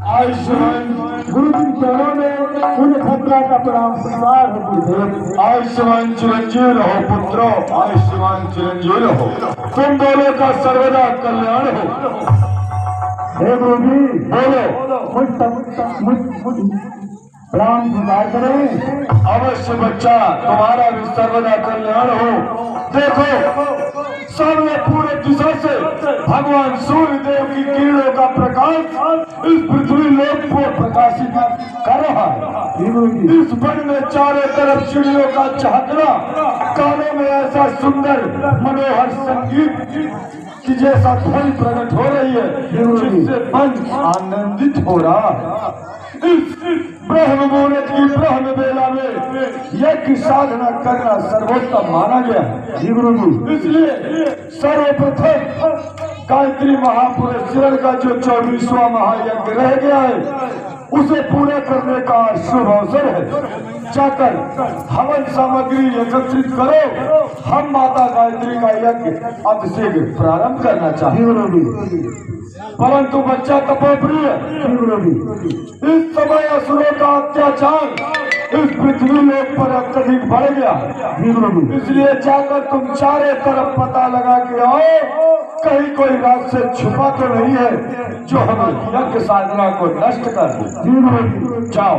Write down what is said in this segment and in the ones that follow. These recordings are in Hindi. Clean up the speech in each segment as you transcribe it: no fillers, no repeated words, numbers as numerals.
आयुष्मान गुरु जी चरणों में उन खतरा का प्रणाम स्वीकार हो गुरुदेव। आयुष्मान चिरंजीव रहो पुत्रो, आयुष्मान चिरंजीव रहो, तुम दोनों का सर्वदा कल्याण हो। हे गुरु जी बोलो। मुझ प्रणाम स्वीकार करें। अवश्य बच्चा, तुम्हारा भी सर्वदा कल्याण हो। देखो सामने पूरे दिशा से भगवान सूर्य देव की किरणों का प्रकाश इस पृथ्वी लोक को प्रकाशित कर रहा है। इस वन में चारों तरफ चिड़ियों का चहकना, कानों में ऐसा सुंदर मनोहर संगीत कि जैसा ध्वनि प्रकट हो रही है, जिससे मन आनंदित हो रहा है। इस ब्रह्म मुहूर्त की ब्रह्म वेला में यज्ञ साधना करना सर्वोत्तम माना गया है। इसलिए सर्वप्रथम गायत्री महापुरुष का जो 24वां महायज्ञ रह गया है, उसे पूरा करने का शुभ अवसर है। जाकर हवन सामग्री एकत्रित करो, हम माता गायत्री का यज्ञ अभिषेक प्रारंभ करना चाहते। परंतु बच्चा तपोप्रिय, इस समय असुरों का अत्याचार इस पृथ्वी लोक पर अत्यधिक बढ़ गया। इसलिए जाकर तुम चारों तरफ पता लगा के आओ, कहीं कोई राक्षस छुपा तो नहीं है जो हम यज्ञ साधना को नष्ट कर दे। जाओ।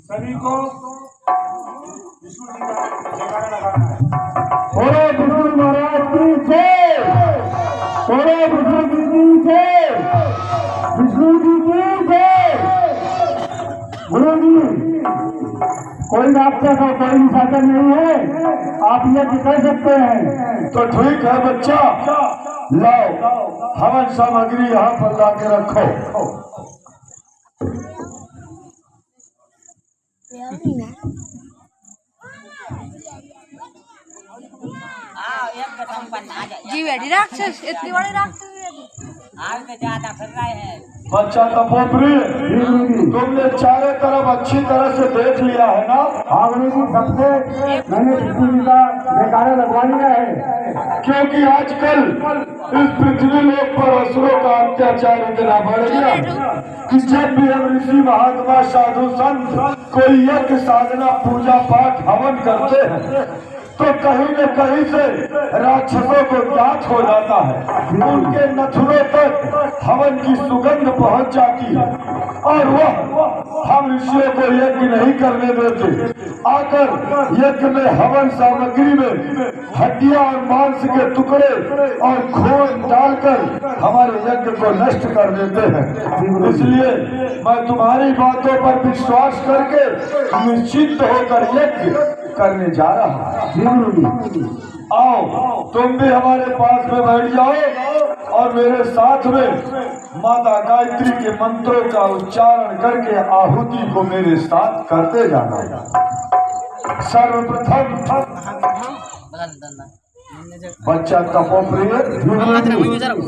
सभी को विष्णु जी का जयकारा लगाना है। बोलो विष्णु महाराज की जय, बोलो विष्णु जी की जय, विष्णु जी की जय। गुरु जी कोई राक्षस और कोई निशाचर नहीं है, आप यज्ञ कर सकते हैं। तो ठीक है बच्चा, लाओ हवन सामग्री यहाँ पर ला के रखो। जी वेडी राक्षस, इतनी बड़ी राक्षस आज तो ज्यादा फिर रहे हैं। बच्चा तपोप्रिय, तुमने चारों तरफ अच्छी तरह से देख लिया है ना? हाँ गुरु जी, सबसे मैंने विष्णु जी का जयकारा लगवा लिया है। क्योंकि आजकल इस पृथ्वी लोक पर असुरों का अत्याचार इतना बढ़ गया कि जब भी हम ऋषि महात्मा साधु संत कोई यज्ञ साधना पूजा पाठ हवन करते हैं, तो कहीं न कहीं से राक्षसों को ज्ञात हो जाता है। उनके नथुनों तक हवन की सुगंध पहुंच जाती है और वह हम ऋषियों को यज्ञ नहीं करने देते। आकर यज्ञ में हवन सामग्री में हड्डियां और मांस के टुकड़े और खून डालकर हमारे यज्ञ को नष्ट कर देते हैं। इसलिए मैं तुम्हारी बातों पर विश्वास करके निश्चिंत होकर यज्ञ करने जा रहा हूँ। आओ तुम भी हमारे पास में बैठ जाओ और मेरे साथ में माता गायत्री के मंत्रों का उच्चारण करके आहुति को मेरे साथ करते जाना। सर्वप्रथम बच्चा तपोप्रिय,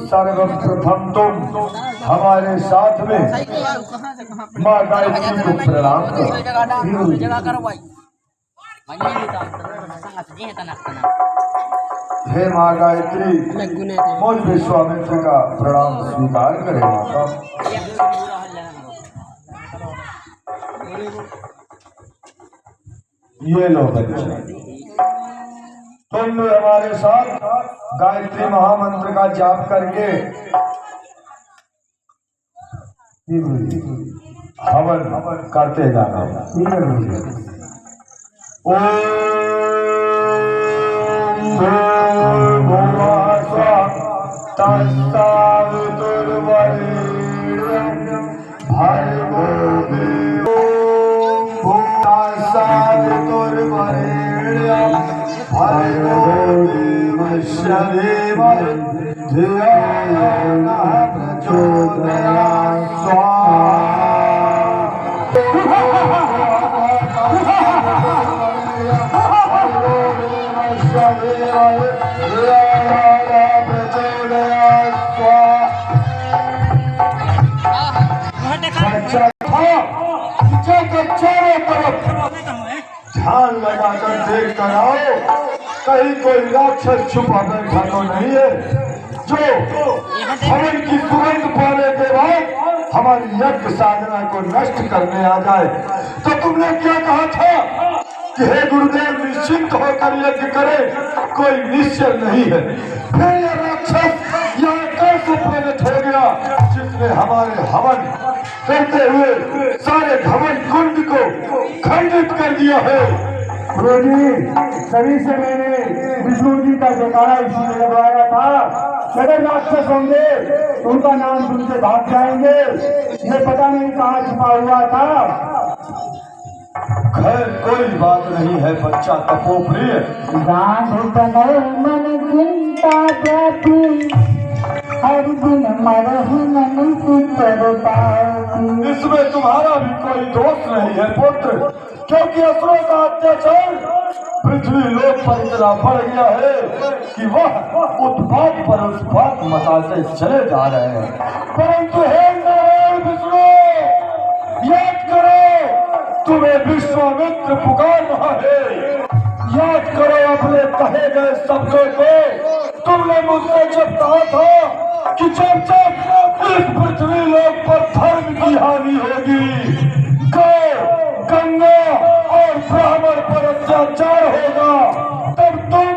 सर्वप्रथम तुम हमारे साथ में माँ गायत्री को प्रणाम करो। हे माँ गायत्री, मुझ विश्वामित्र का प्रणाम स्वीकार करे माता। ये लो बच्चे, तुम भी हमारे साथ गायत्री महामंत्र का जाप करके हवन करते जाना। ओम ध्यान लगाकर देख कर आओ, कहीं कोई राक्षस छुपा बैठा तो नहीं है जो हवन की सुगंध पाने के बाद हमारी यज्ञ साधना को नष्ट करने आ जाए। तो तुमने क्या कहा था कि हे गुरुदेव निश्चिंत होकर यज्ञ करे, कोई निश्चय नहीं है। फिर यह राक्षस यहाँ कैसे प्रकट हो गया जिसने हमारे हवन करते हुए सारे हवन कुंड को खंडित कर दिया है। गुरु जी, तभी से मैंने विष्णु जी का जयकारा इसीलिए लगवाया था, अगर राक्षस होंगे तो उनका नाम सुन के भाग जाएंगे। ये पता नहीं कहाँ छुपा हुआ था। खैर कोई बात नहीं है बच्चा तपोप्रिय। मन चिंता व्यापी, हर दिन मरहु मन करता। इसमें तुम्हारा भी कोई दोष नहीं है पुत्र, क्योंकि असुरों का अत्याचार पृथ्वी लोक पर इतना बढ़ गया है कि वह उत्पात पर उत्पात मचाते चले जा रहे हैं। परंतु हे नारायण विष्णु, याद करो तुम्हें विश्वामित्र पुकार रहा है। याद करो अपने कहे गए शब्दों को। तुमने मुझसे जब कहा था कि जब जब इस पृथ्वी लोक पर धर्म की हानि होगी, गौ, गंगा और ब्राह्मण पर अत्याचार होगा, तब तुम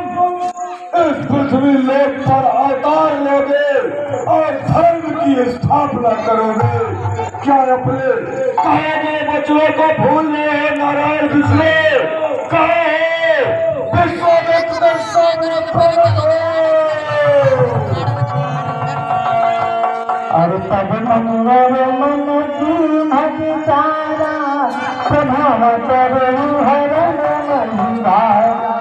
इस पृथ्वी लोक पर अवतार लोगे और धर्म की स्थापना करोगे। क्या अपने कहे गए वचनों को भूल रहे हैं नारायण विष्णु? कहे विश्वामित्र और तब मनोर मन की भविचारा, प्रभाव करो हरण मंदारा।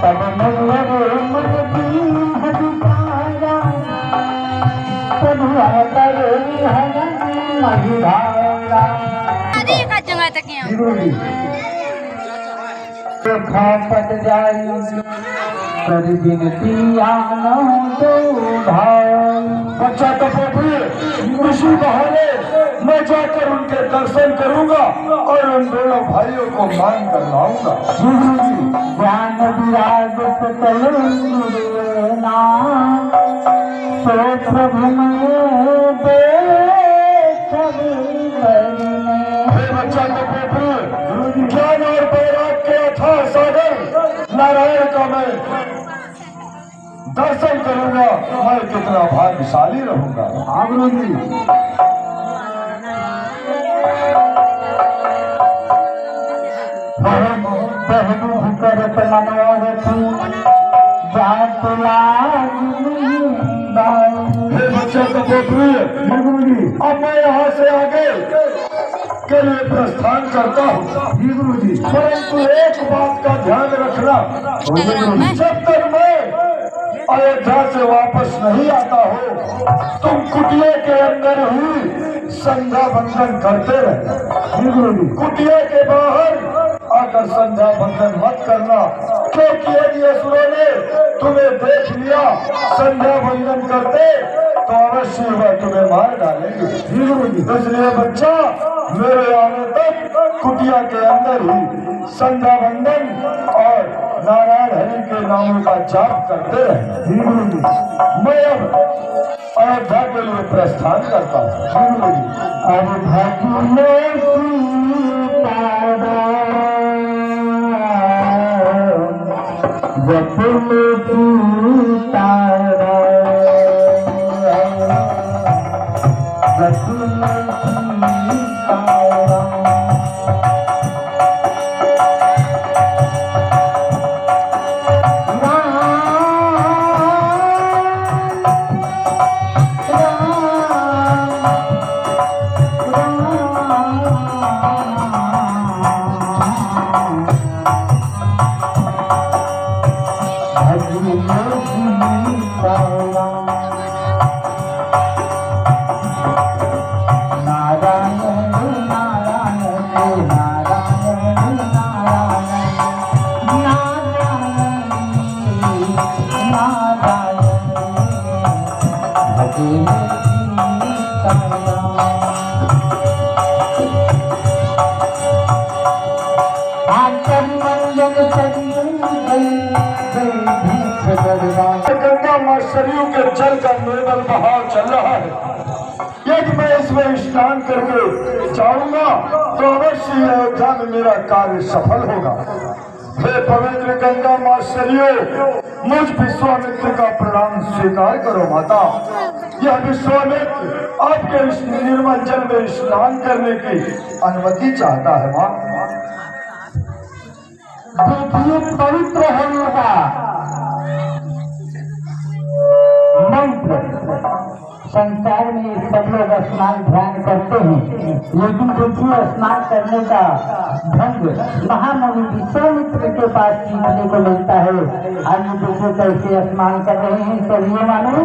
तब मनोर मन की भविचारा, प्रभाव करो हरण मंदारा। आदि का जगह तक यहाँ खापत जाई कर बिनती आनो दो भाई। बच्चा तपोप्रिय, इसी बहाने मैं जाकर उनके दर्शन करूंगा और उन दोनों भाइयों को मान कर लाऊंगा। ज्ञान विराज नाम तो प्रभु में दे बच्चा तपोप्रिय, ज्ञान और वैराग के अथाह सागर नारायण का मैं दर्शन करूंगा। मैं कितना भाग्यशाली रहूंगा। हाँ गुरु जी। करत मनोरथी जात लाज हे बच्चा तपोप्रिय, अब मैं यहाँ से आगे के लिए प्रस्थान करता हूँ। जी गुरु जी। परंतु एक बात का ध्यान रखना, जब तक मैं अयोध्या से वापस नहीं आता हूँ तुम कुटिया के अंदर ही संध्या बंधन करते रहे। कुटिया के बाहर आकर संध्या बंधन मत करना, क्योंकि यदि असुरों ने तुम्हें देख लिया संध्या बंधन करते तो अवश्य वह तुम्हें मार डालेंगे। इसलिए बच्चा मेरे आने तक कुटिया के अंदर ही संध्या बंधन और नारायण हरि के नामों का जाप करते रहे। मैं अब अयोध्या के लिए प्रस्थान करता हूँ। अब भजने गंगा मां सरयू के जल का निर्मल बहाव चल रहा है। यदि मैं इसमें स्नान करके जाऊंगा तो अवश्य अयोध्या में मेरा कार्य सफल होगा। हे पवित्र गंगा मां सरयू, मुझ विश्वामित्र का प्रणाम स्वीकार करो माता। यह विश्वामित्र आपके इस निर्मल जल में स्नान करने की अनुमति चाहता है मां। पवित्र होने का मंत्र संसार में सब लोग स्नान ध्यान करते हैं, लेकिन देखिए स्नान करने का ढंग महामुनि विश्वामित्र के पास सीखने को मिलता है। आइए देखो कैसे स्नान कर रहे हैं सभी मानो।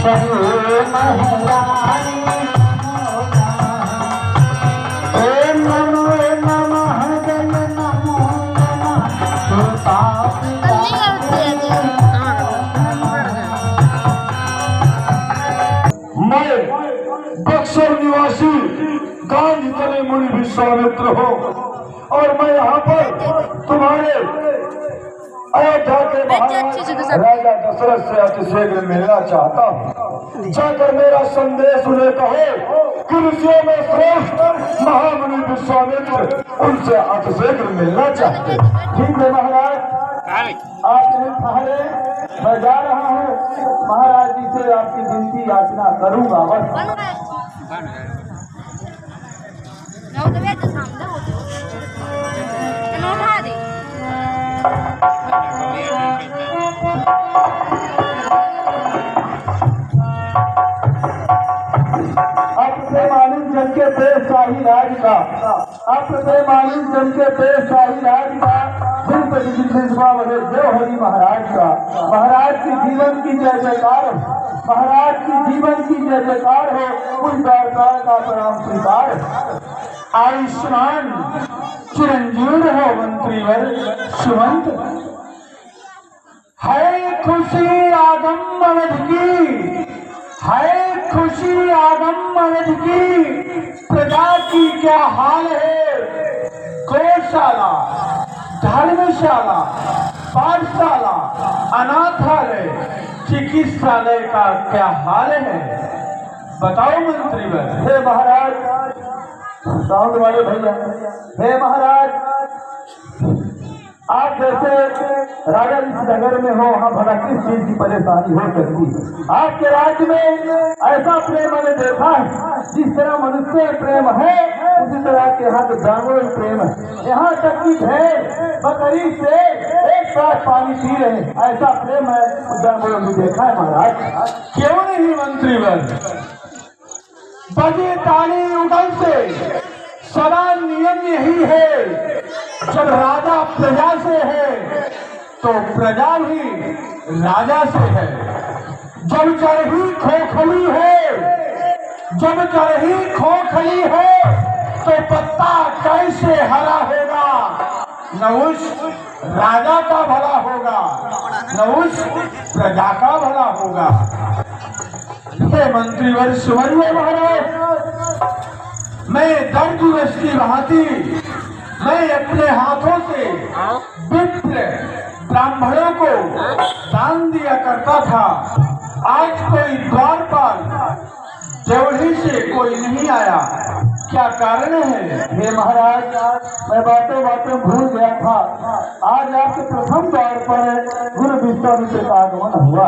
सरयू महारानी नमो नमः, बक्सर निवासी गांधी तले मुनि विश्वामित्र हो और मैं यहाँ पर तुम्हारे अयोध्या के महाराज राजा दशरथ से अतिशीघ्र मिलना चाहता हूँ। जाकर मेरा संदेश उन्हें कहो कि ऋषियों में श्रेष्ठ महामुनि विश्वामित्र उनसे अतिशीघ्र मिलना चाहते। ठीक है महाराज, आप नहीं ठहरे, मैं जा रहा हूँ। महाराज जी से आपकी विनती याचना करूंगा बस। अपने मालिक जन के देश शाही राज का, अपने मालिक जन के देश शाही राज का देव हरि महाराज का, महाराज की जीवन की जय जयकार हो, महाराज की जीवन की जय जयकार हो। उस दरबार का प्रणाम स्वीकार। आयुष्मान चिरंजीव हो मंत्रीवर सुमंत, है खुशी आगम अवध की, है खुशी आगम अवध की, प्रजा की क्या हाल है। गौशाला, धर्मशाला, पाठशाला, अनाथालय, चिकित्सालय का क्या हाल है, बताओ मंत्रीवर। हे महाराज, साउंड वाले भैया, हे महाराज, आप जैसे राजा इस नगर में हो, वहाँ भला किस चीज की परेशानी हो सकती है। आपके राज्य में ऐसा प्रेम मैंने देखा है, जिस तरह मनुष्य प्रेम है उसी तरह के यहाँ तो जानवर प्रेम है। यहाँ तक कि भेड़ बकरी से एक साथ पानी पी रहे हैं, ऐसा प्रेम है जानवरों में देखा है महाराज। क्यों नहीं मंत्रीवर, बजे ताली उगल से सदा नियम यही है, जब राजा प्रजा से है तो प्रजा भी राजा से है। जब चरही खोखली है, जब चरही खोखली है तो पत्ता कैसे हरा होगा, न उस राजा का भला होगा न उस प्रजा का भला होगा। हे मंत्रीवर सुमरिए महाराज, मैं 10 दिवस की भांति मैं अपने हाथों से विप्र ब्राह्मणों को दान दिया करता था। आज कोई द्वारपाल देवढ़ी से कोई नहीं आया, क्या कारण है। हे महाराज, मैं बातों बातों भूल गया था, आज आपके प्रथम द्वार पर गुरु विश्वामित्र का आगमन हुआ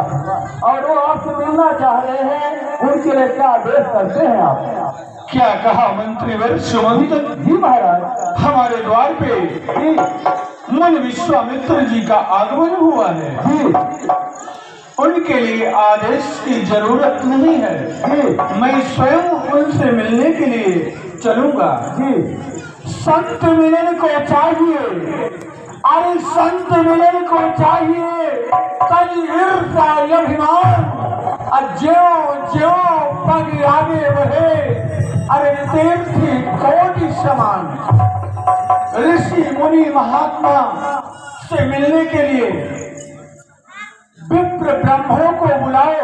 और वो आपसे मिलना चाह रहे हैं। उनके लिए क्या आदेश करते हैं आप। क्या कहा मंत्रीवर सुमंत जी महाराज, हमारे द्वार पे मुनि विश्वामित्र जी का आगमन हुआ है जी, उनके लिए आदेश की जरूरत नहीं है जी, मैं स्वयं उनसे मिलने के लिए चलूंगा जी। संत मिलन को चाहिए अरे संत मिलन को चाहिए तज ईर्षा अभिमान, ज्यो ज्यो पग आगे बढ़े अरे तीर्थी कोटि समान। ऋषि मुनि महात्मा से मिलने के लिए विप्र ब्रह्मों को बुलाओ,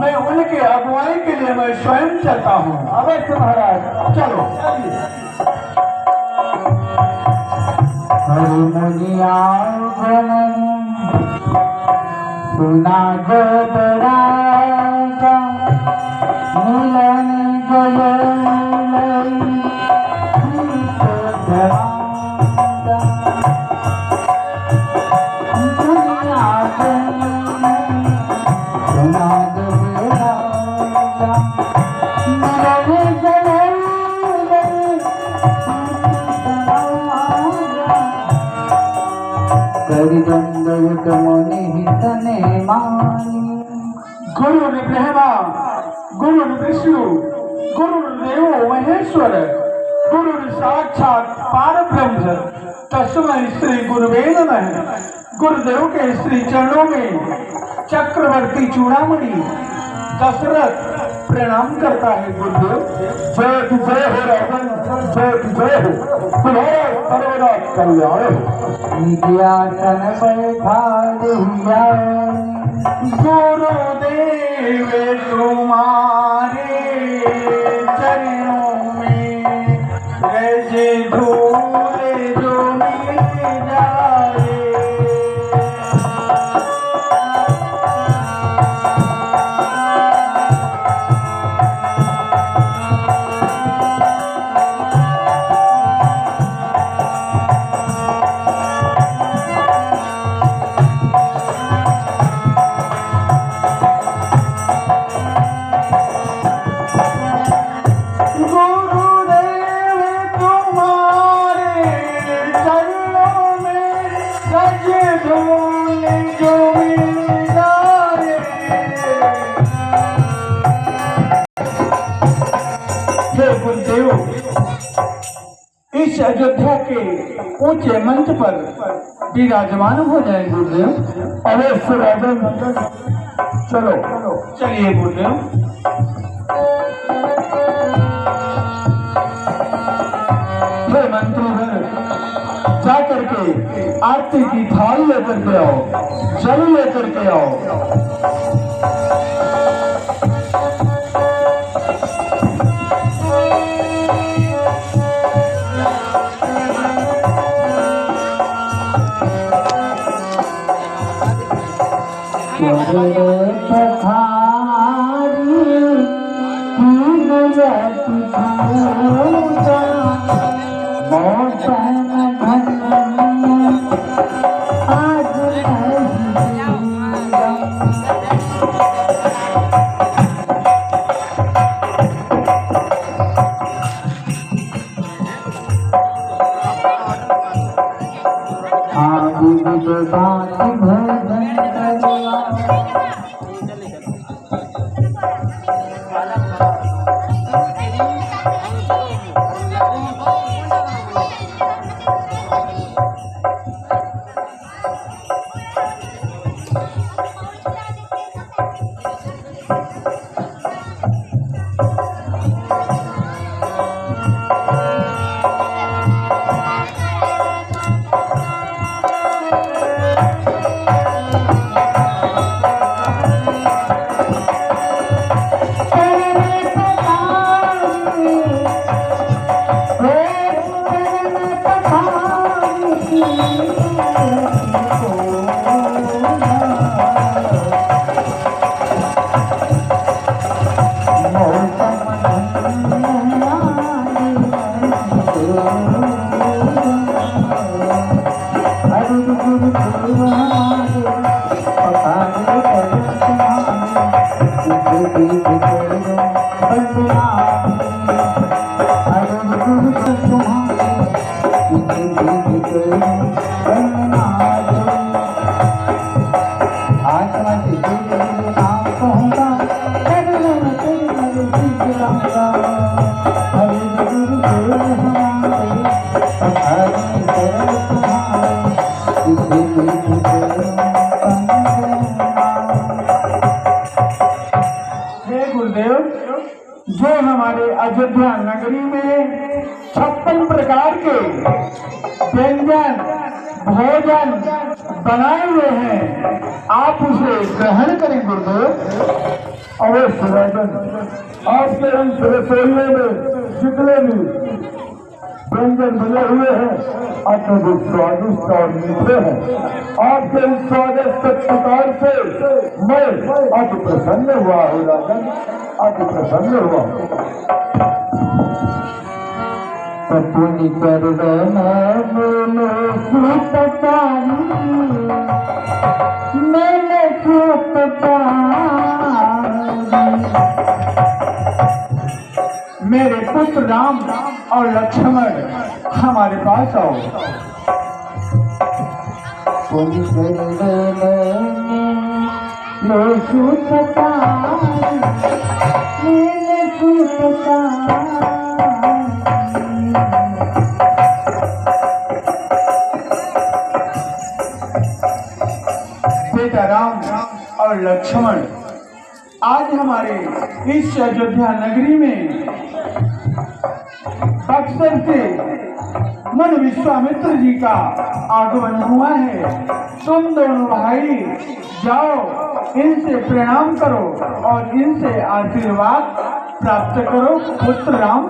मैं उनके अगुवाई के लिए मैं स्वयं चलता हूँ। अवश्य महाराज, चलो हरि मुनिया सुना गो बराजा मिलन गुरु ब्रह्मा, गुरु विष्णु, गुरु देवो महेश्वर, गुरु साक्षात पार ब्रह्म, तस्मै श्री गुरुवे नमः। गुरुदेव के श्री चरणों में चक्रवर्ती चूड़ामणि दशरथ प्रणाम करता है। गुरुदेव जय हो राजन, जय हो, तुम्हारा सर्वदा कल्याण हो। विद्या तन बैठा दिया गुरुदेव तुम्हारे चरणों में रज धूल जो मिल जाए। इस अयोध्या के ऊंचे मंच पर विराजमान हो जाए गुरुदेव। अवश्य राजन, चलो चलिए गुरुदेव। हे मंत्रीगण, जाकर के आरती की थाल लेकर के आओ, जल लेकर के आओ। जो हमारे अयोध्या नगरी में 56 प्रकार के व्यंजन भोजन बनाए हुए हैं, आप उसे ग्रहण करें गुरुदेव। अवश्य राजन, आपके इस रसोइये में जितने भी व्यंजन बने हुए हैं अत्यधिक स्वादिष्ट और मीठे हैं। आपके इस स्वादिष्ट प्रकार से मैं अति प्रसन्न हुआ हूँ राजन, अति प्रसन्न हुआ। पपुनि करवन बोलो सुततानी मैंने सुततानी। मेरे पुत्र राम और लक्ष्मण हमारे पास आओ। पुनि करवन बोलो सुततानी मैंने सुततानी। बेटा राम और लक्ष्मण आज हमारे इस अयोध्या नगरी में बक्सर से मन विश्वामित्र जी का आगमन हुआ है। तुम दोनों भाई जाओ, इनसे प्रणाम करो और इनसे आशीर्वाद प्राप्त करो। पुत्र राम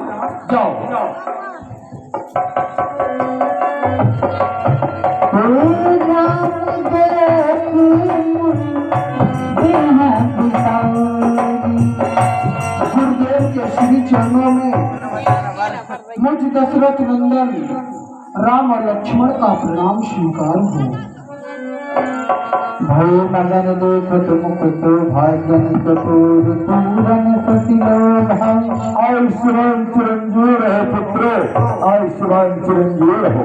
जाओ। गुरुदेव के श्री चरणों में मुझ दशरथ नंदन राम और लक्ष्मण का प्रणाम स्वीकार हो। भय मदन देखत मुकुट भाग्यन कपूर पूरन सतिलो भाई। आयुष्मान चिरंजीव रहे पुत्र, आयुष्मान चिरंजीव रहो।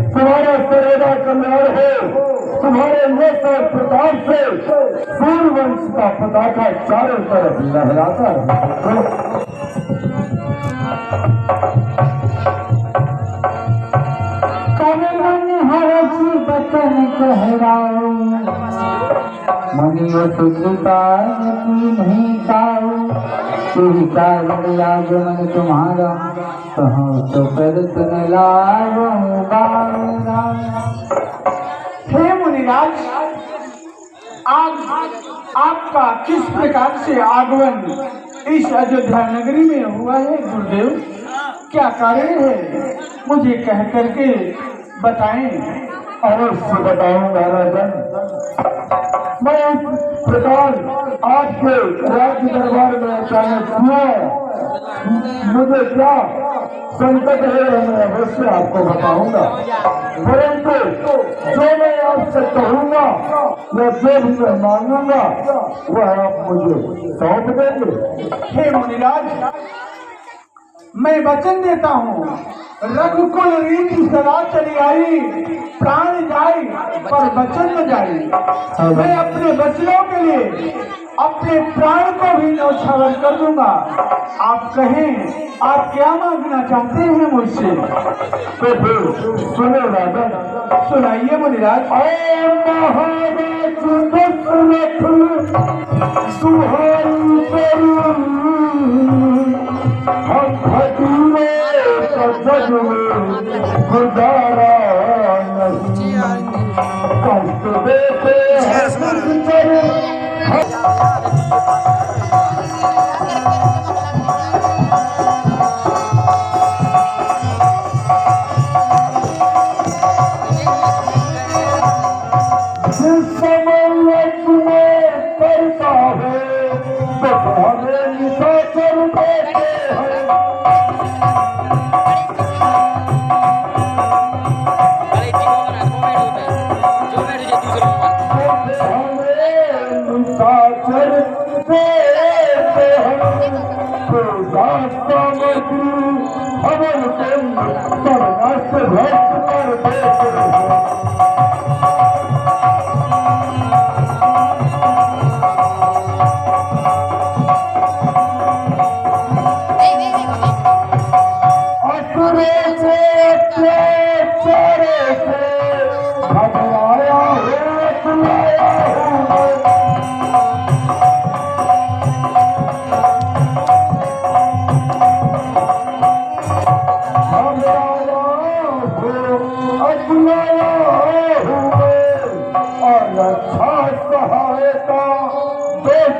तुम्हारा सरेगा कल्याण हो, तुम्हारे यश और प्रताप से सूर्यवंश का पताका चारों तरफ लहराता रहे। बचन कहराओ मनियो सुकृपाय की नहीं पाओ। तुही कारण आगमन तुम्हारा कहो तो कर सुन लागो बारा। हे मुनिराज, आज आपका किस प्रकार से आगमन इस अयोध्या नगरी में हुआ है गुरुदेव? क्या कारण है मुझे कह करके बताएं। अवश्य बताऊंगा राजन। मैं इस प्रकार आपके राज्य दरबार में अचानक हुआ, मुझे क्या संकट है मैं अवश्य आपको बताऊंगा, परंतु जो मैं आपसे कहूंगा या जो भी मैं मांगूंगा वह आप मुझे सौंप देंगे। हे मुनिराज, मैं वचन देता हूँ, रघुकुल रीति सदा चली आई, प्राण जाए पर वचन न जाए। मैं अपने वचनों के लिए अपने प्राण को भी न्यौछावर कर दूंगा। आप कहें, आप क्या मांगना चाहते हैं मुझसे? तो फिर सुनो राजन, सुनाइए मुनिराज। हम खजूरे जग में गुजारा नहीं, कष्ट देते जिस समय तुम्हें करता है तो हमें निशाचर देते हैं।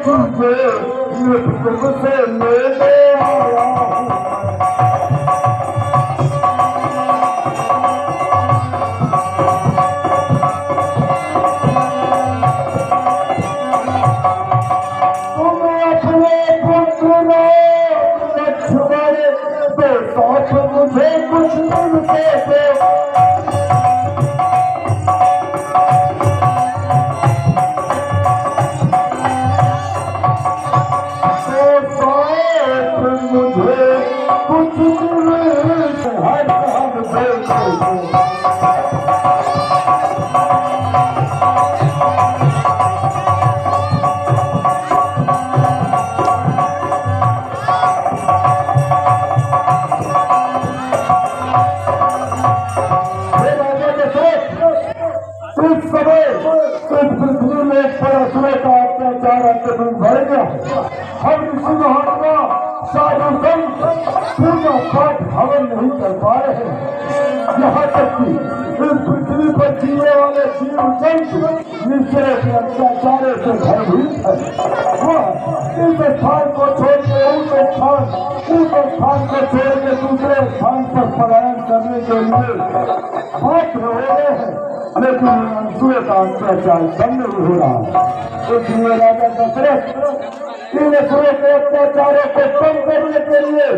तुझे तुमसे लेने आया हूँ। मुझे कुछ मिलते थे मुझे कुछ मिलते हर हम देखते पृथ्वी में परसुरे का अत्याचार अत्यधिक बढ़ गया। हम ऋषि महात्मा साधु संत पूजा पाठ हवन नहीं कर पा रहे हैं। यहाँ तक कि इस पृथ्वी पर जीने वाले जीव जंतु निश्चय के अत्याचार से भयभीत है। वह इस स्थान को छोड़ के उस स्थान को छोड़ के दूसरे स्थान पर पलायन करने के लिए पात्र हो रहे हैं, लेकिन अनसुए का अत्याचार कम नहीं हो रहा। इसलिए राजा दशरथ इन असुरों के अत्याचारों को कम करने के लिए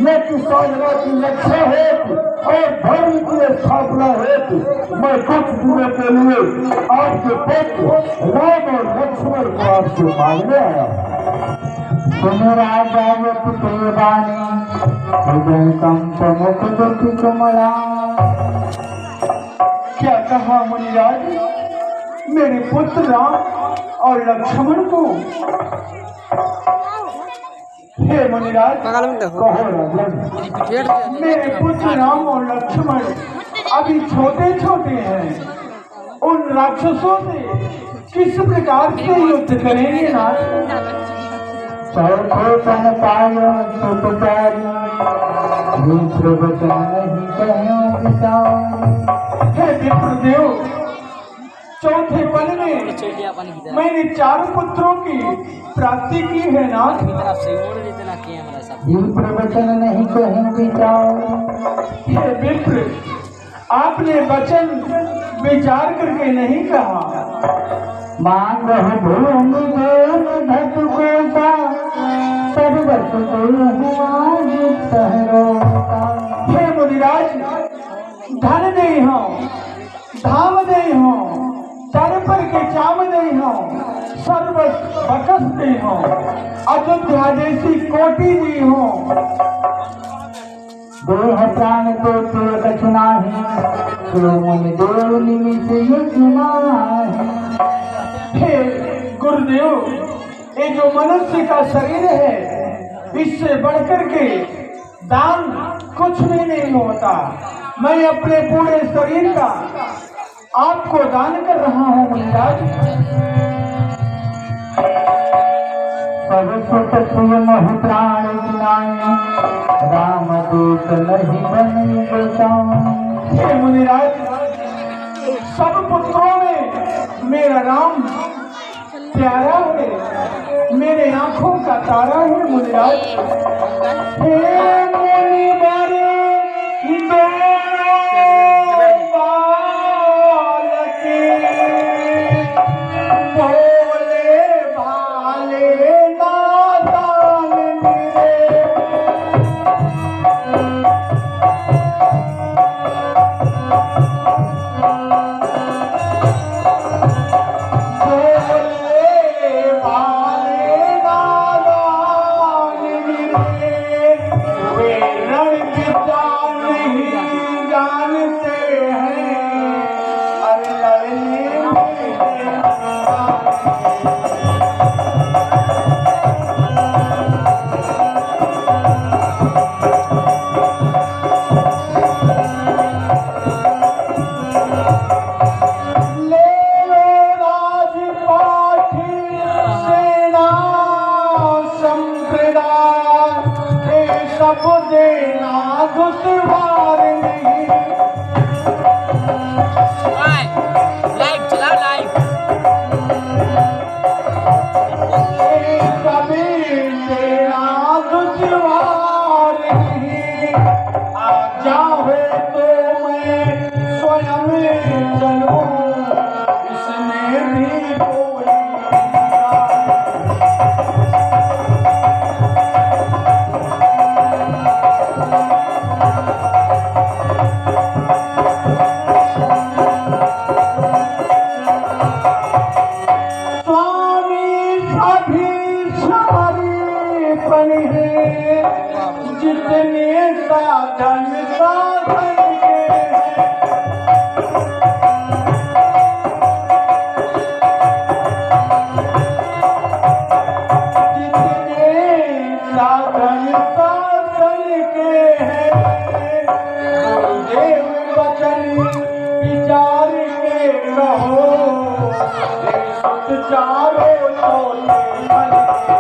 यज्ञ साधना की रक्षा हेतु और धर्म की स्थापना हेतु मैं कुछ दिनों के लिए आपके पुत्र राम और लक्ष्मण को आपसे मांगने आया। सुनो राजा पुत्रवाणी हृदय कंप मुख दुखी कमला। क्या कहा मुनिराज? मेरे पुत्र राम और लक्ष्मण को? हे मुनिराज, कहो राजन, मेरे पुत्र राम और लक्ष्मण अभी छोटे छोटे हैं। उन राक्षसों से किस प्रकार से युद्ध करेंगे नाथ? चौथे तन पायो सुतचारी वचन नहीं कहो बिताओ। हे विप्रदेव, चौथे पल में मैंने 4 पुत्रों की प्राप्ति की है नाथ। विप्र वचन नहीं कहो बिताओ। हे विप्र, आपने वचन विचार करके नहीं कहा। मांग भूमि देव धत गोता सर्वत हे मुनिराज, धन नहीं हो, धाम नहीं हो, सर पर के चाम नहीं हो, सर्व बकस नहीं हो, अयोध्या जैसी कोटि नहीं हो। देह प्राण को तो कछुना है, तो मुनि देव निमित युजना है। हे गुरुदेव, ये जो मनुष्य का शरीर है, इससे बढ़कर के दान कुछ भी नहीं होता। मैं अपने पूरे शरीर का आपको दान कर रहा हूँ मुनिराज। महु प्राण राम दूत नहीं बन बचाओ। हे मुनिराज, सब पुत्रों में मेरा राम प्यारा है, मेरे आंखों का तारा है मुनिराज। हे मुनि बारे लाइव चलाओ लाइव। भी सारी पन है जितने साधन साधन के साधन साधन के हैं गुरुदेव वचन विचार के कहो सुत चारों तोले मन के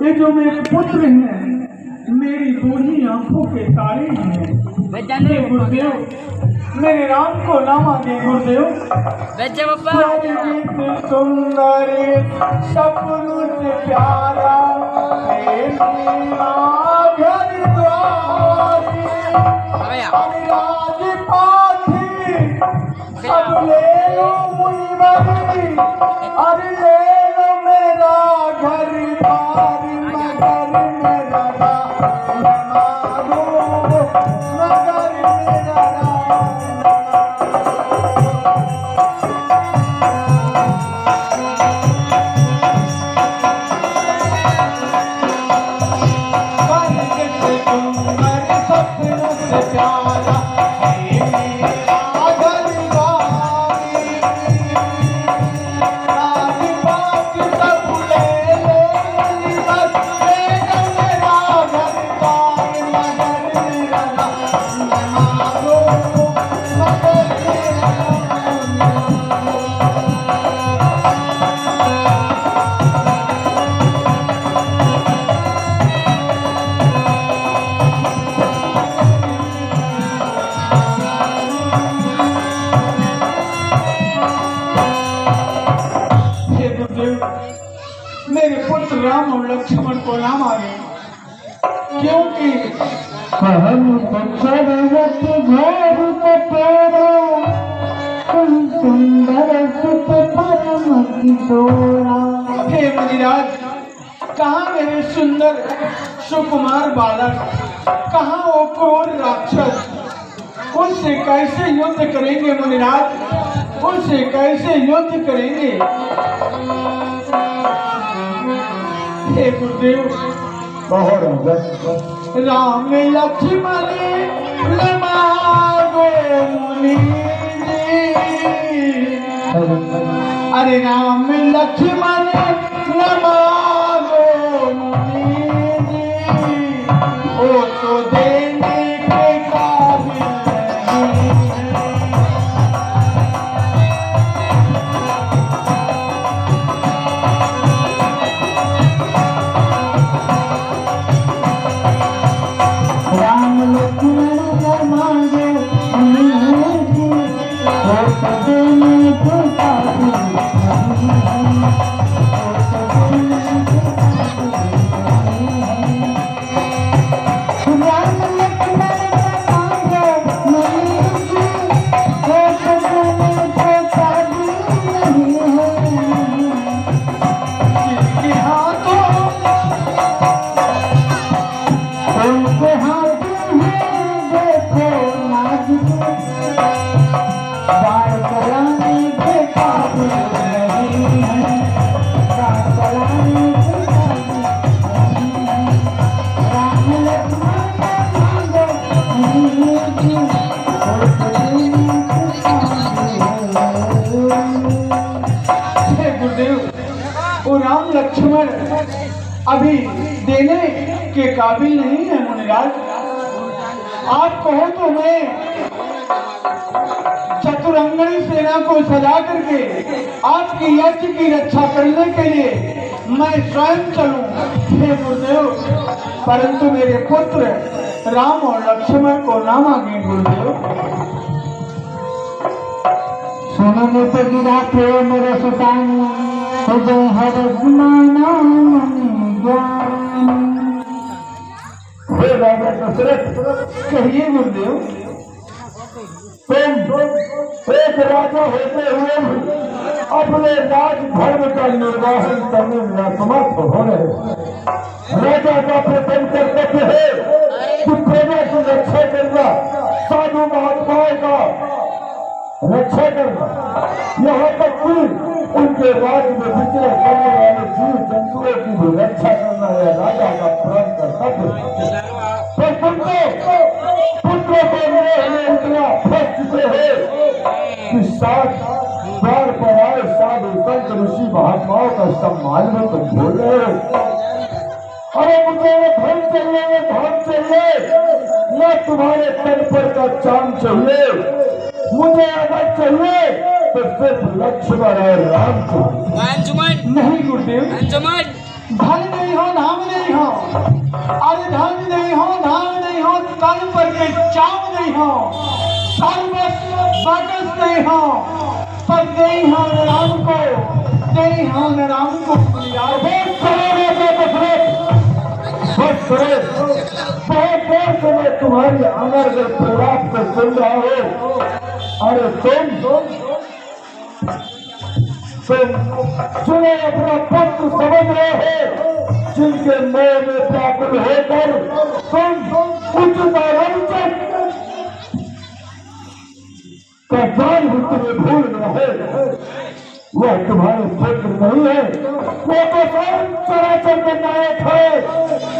ये जो मेरे पुत्र हैं मेरी दो ही आंखों के तारे हैं। हे गुरुदेव मेरे राम को ना मांगे गुरुदेव। सुंदर सपनों से प्यारा घर द्वारी सब ले लो मुनिवरी अरे ले लो मेरा घर द्वार मगर मेरा मगर मेरा मेरे पुत्र राम और लक्ष्मण को नाम आ गए क्योंकि हे मुनिराज कहाँ मेरे सुंदर सुकुमार बालक कहाँ वो क्रूर राक्षस उनसे कैसे युद्ध करेंगे मुनिराज उनसे कैसे युद्ध करेंगे। हे गुरुदेव राम लक्ष्मण लमागो मुनि अरे राम लक्ष्मण लमागो मुनि ओ तो देने के काबिल नहीं उनके हाथों में देखो नाजुक बाढ़ चलाने के काबिल नहीं है, बाढ़ चलाने के काबिल नहीं है। राम लक्ष्मण मांगो नहीं की, गुरुदेव वो राम लक्ष्मण अभी देने के काबिल नहीं है मुनिराज। आप कहो तो मैं चतुरंगनी सेना को सजा करके आपकी यज्ञ की रक्षा करने के लिए मैं स्वयं चलूं, हे गुरुदेव, परंतु मेरे पुत्र राम और लक्ष्मण को ना मांगे गुरुदेव। सुनने पे गिरा प्रेम रसदानी, हृदय हरसमाना मन ज्ञान। हे राजा दशरथ, कहिए गुरुदेव। तुम एक राजा होते हुए भी अपने राज धर्म का निर्वाहन करने में असमर्थ हो रहे हो। राजा का प्रथम कर्तव्य है कि प्रजा की रक्षा करना, साधु महात्माओं का रक्षा करना, यहाँ तक कि उनके राज्य में विचरण करने वाले जीव जंतुओं की भी रक्षा करना यह राजा का प्रधान कर्तव्य है। पर तुमको पुत्रों को में इतना फंस चुके हो कि साथ द्वार पर आए साधु संत ऋषि महात्माओं का सम्मान में तुम भूल रहे हो। अरे मुझे धन चाहिए, धन चाहिए, न तुम्हारे तन पर का चांद चाहिए, मुझे अगर चाहिए तो सिर्फ लक्ष्मण और राम चाहिए। नहीं गुरुदेव, धन नहीं हो, धाम नहीं हो, अरे धन नहीं हो, धाम नहीं हो, तन पर के चाव नहीं हो, सर्वस्व बाकस नहीं हो, पर नहीं हो न राम को, नहीं हो न राम को। बहुत देर से मैं तुम्हारी अनर्गल प्रलाप को सुन रहा हूँ। अरे तुम जिन्हें अपना पुत्र समझ रहे हो, जिनके मोह में व्याकुल होकर तुम उचित आरंचक का जान भी तुम्हें भूल रहे, वह तुम्हारे पुत्र नहीं है, वो तो स्वयं चराचर के नायक है।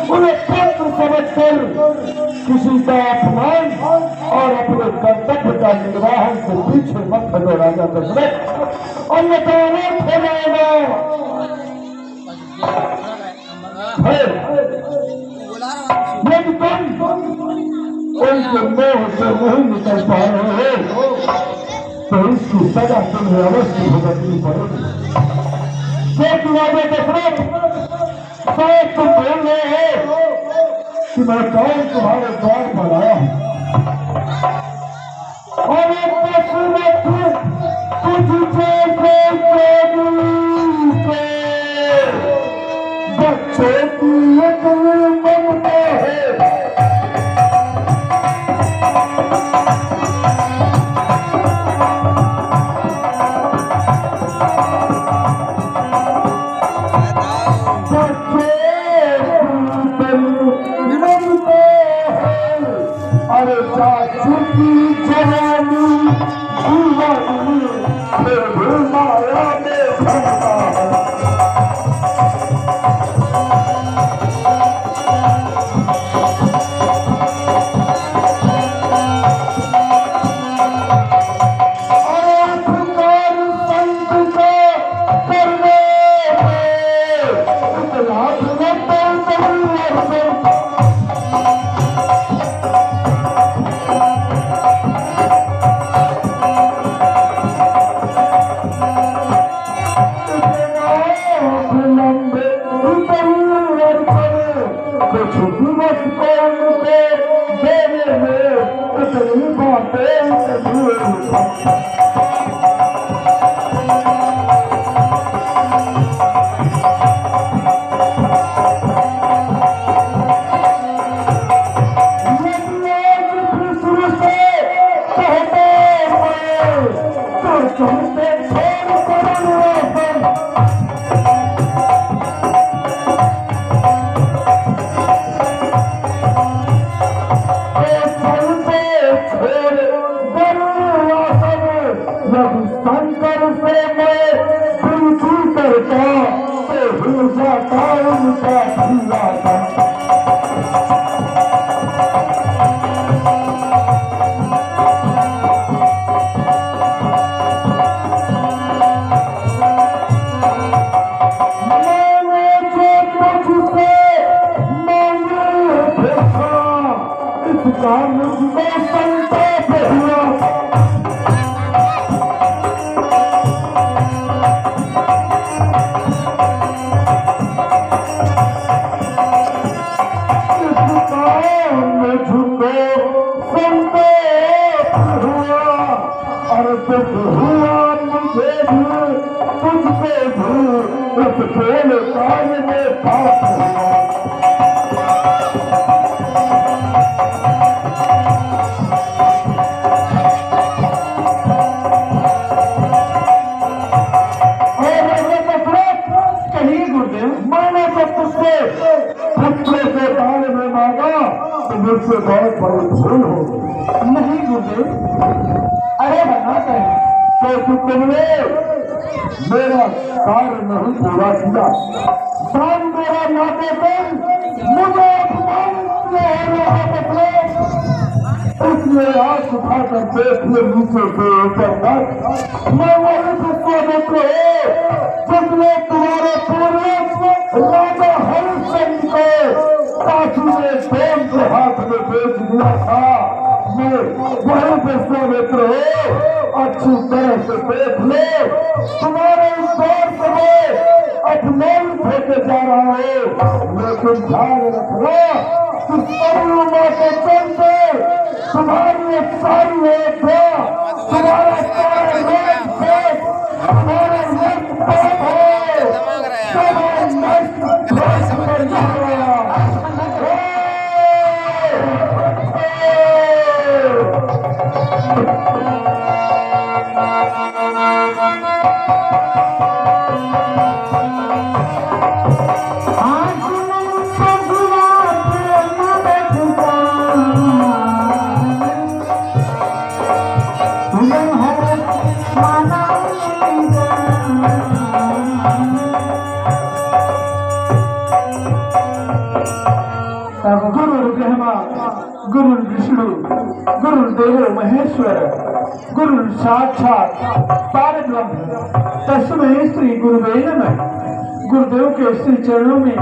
उन्हें पुत्र समझकर किसी का अपमान और अपने कर्तव्य का निर्वाहन से पीछे मत हटो राजा दशरथ, अन्यथा अनर्थ हो जाएगा। यदि तुम उनके मोह से नहीं निकल पा रहे हो तो इसकी सजा तुम्हें अवश्य भुगतनी पड़ेगी। क्योंकि राजा दशरथ शायद तुम बोल रहे हो कि मैं कौन तुम्हारे द्वार पर आया हूँ और एक दशरथ तुझसे बच्चों की ममता है। अरे चाचू की जवानी दीवानी फिर भी माया में भरता है। अरे पुकार संत को करने इतना उसका मुझको संताप हुआ। हुआ मुझे भी तुझको भी इस खेल काल में पाप हुआ। कहीं गुरुदेव मैंने तो तुझसे पुत्र से काल में मांगा तो मुझसे बहुत बड़ी भूल हो गई। नहीं गुरुदेव, अरे बना कहें तो तुमने मेरा कार्य नहीं पूरा किया। शाम मेरा नाते पर मुझे अपमान इसलिए आज उठाकर देख ले नीचे से ऊपर तक। मैं वही विश्वामित्र हूँ जिसने तुम्हारे पूर्वज राजा हरिश्चंद्र को काशी में सोम के हाथ में बेच दिया था। मैं वही विश्वामित्र हूँ। अच्छी तरह से देख लो, तुम्हारे इस दौर में अपमान फेंके जा रहा है, लेकिन ध्यान रखना कि सरयू माँ के चलते तुम्हारी एक सारी है, तुम्हारा सारा लोग है, तुम्हारा लक्ष्य है, तुम्हारा लक्ष्य कर जा रहा गुरु विष्णु, गुरु देव महेश्वर, गुरु साक्षात परब्रह्म तस्मै श्री गुरुवे नमः। गुरुदेव के श्री चरणों में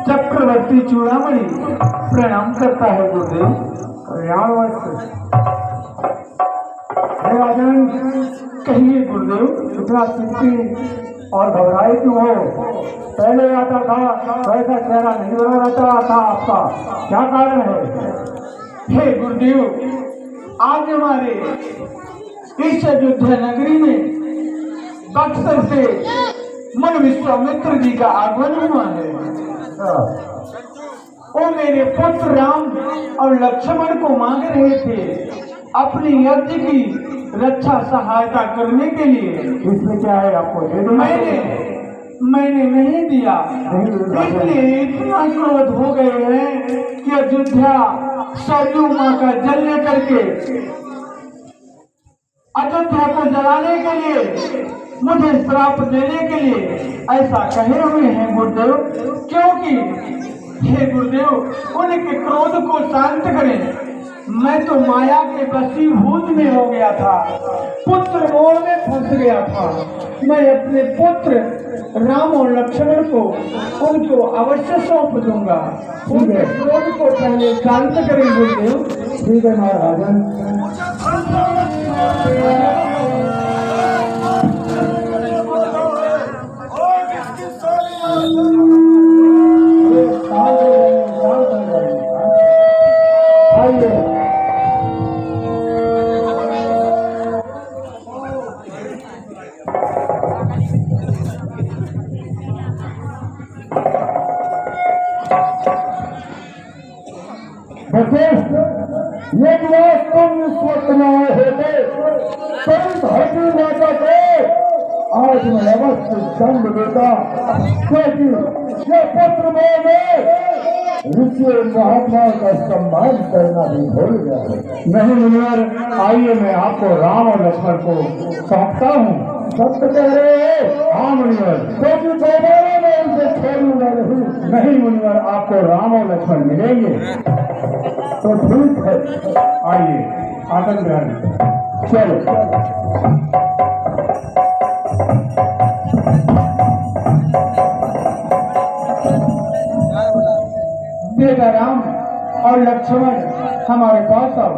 चक्रवर्ती चूड़ामणि प्रणाम करता है। गुरुदेव राजन, कहिए गुरुदेव, इतना चिंतित और घबराए क्यों हो? पहले आता था वैसा चेहरा नहीं बना रहता था आपका, क्या कारण है? हे गुरुदेव, आज हमारे इस अयोध्या नगरी में बक्सर से मन विश्वामित्र जी का आगमन हुआ है। वो मेरे पुत्र राम और लक्ष्मण को मांग रहे थे अपनी यज्ञ की रक्षा सहायता करने के लिए। इसमें क्या है आपको? मैंने नहीं दिया, इसलिए इतना क्रोध हो गए हैं कि अयोध्या सरयू माँ का जल लेकर के अयोध्या को जलाने के लिए, मुझे श्राप देने के लिए ऐसा कहे हुए हैं गुरुदेव। क्योंकि हे गुरुदेव, उनके क्रोध को शांत करें। मैं तो माया के वशीभूत में हो गया था, पुत्र मोह में फंस गया था। मैं अपने पुत्र राम और लक्ष्मण को उनको अवश्य सौंप दूंगा। उनके क्रोध को पहले शांत करें गुरुदेव। ठीक है महाराजन। ये दिवस तुम स्वप्न होते धरती माता को आज मैं अवश्य दंड देता, क्योंकि ये पुत्र ऋषि महात्मा का सम्मान करना भी भूल गया है। नहीं मुनिवर, आइए मैं आपको राम और लक्ष्मण को सौंपता हूँ। सत्य कह रहे हो? हाँ मुनिवर, क्योंकि दोबारा मैं उनसे छोड़ूंगा नहीं मुनिवर, आपको राम और लक्ष्मण मिलेंगे। तो ठीक है, आइए आनंद ग्रहण चलो। बेटा राम और लक्ष्मण हमारे पास आओ।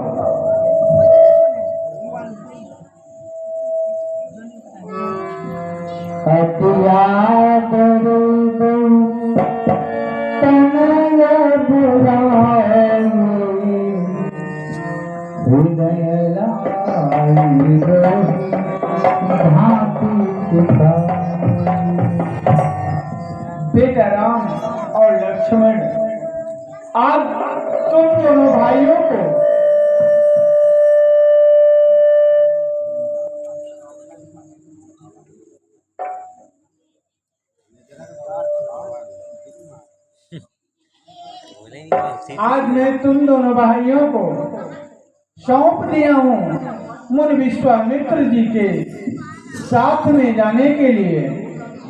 बेटा राम और लक्ष्मण, आज तुम दोनों भाइयों को आज मैं तुम दोनों भाइयों को सौंप दिया हूँ मुनि विश्वामित्र जी के साथ में जाने के लिए,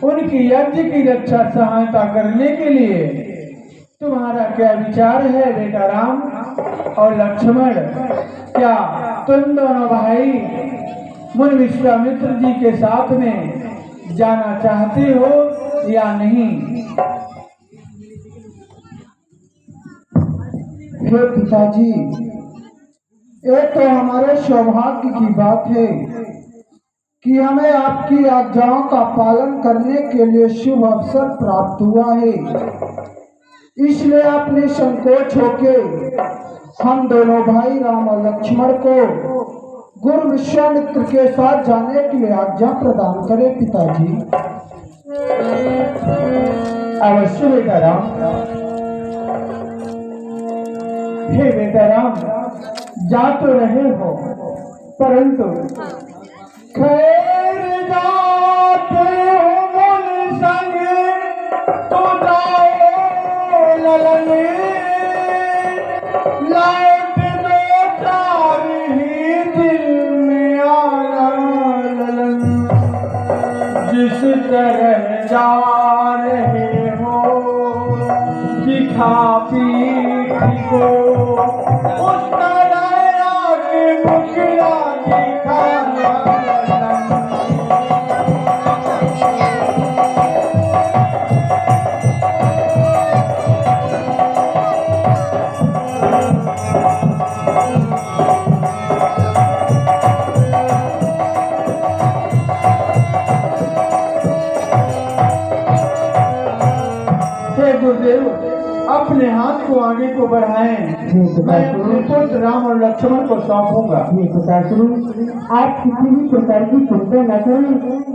उनकी यज्ञ की रक्षा सहायता करने के लिए। तुम्हारा क्या विचार है बेटा राम और लक्ष्मण? क्या तुम दोनों भाई मुनि विश्वामित्र जी के साथ में जाना चाहते हो या नहीं? हे पिताजी, ये तो हमारे सौभाग्य की बात है कि हमें आपकी आज्ञाओं का पालन करने के लिए शुभ अवसर प्राप्त हुआ है। इसलिए आपने संकोच होके हम दोनों भाई राम और लक्ष्मण को गुरु विश्वामित्र के साथ जाने के लिए आज्ञा प्रदान करें पिताजी। अवश्य बेटा राम। हे बेटा राम, जा तो रहे हो, परंतु खैर जाते हो मुनि संग तो जाओ ललन, लौट दो चार ही दिल में आना ललन। जिस तरह जा रहे हो दिखा पीठ को, उस तरह आगे मुखिया दिखाना। गुरुदेव, अपने हाथ को आगे को बढ़ाएं। मैं अपने पुत्र राम और लक्ष्मण को सौंपूंगा। आप किसी भी प्रकार की चिंता न करें।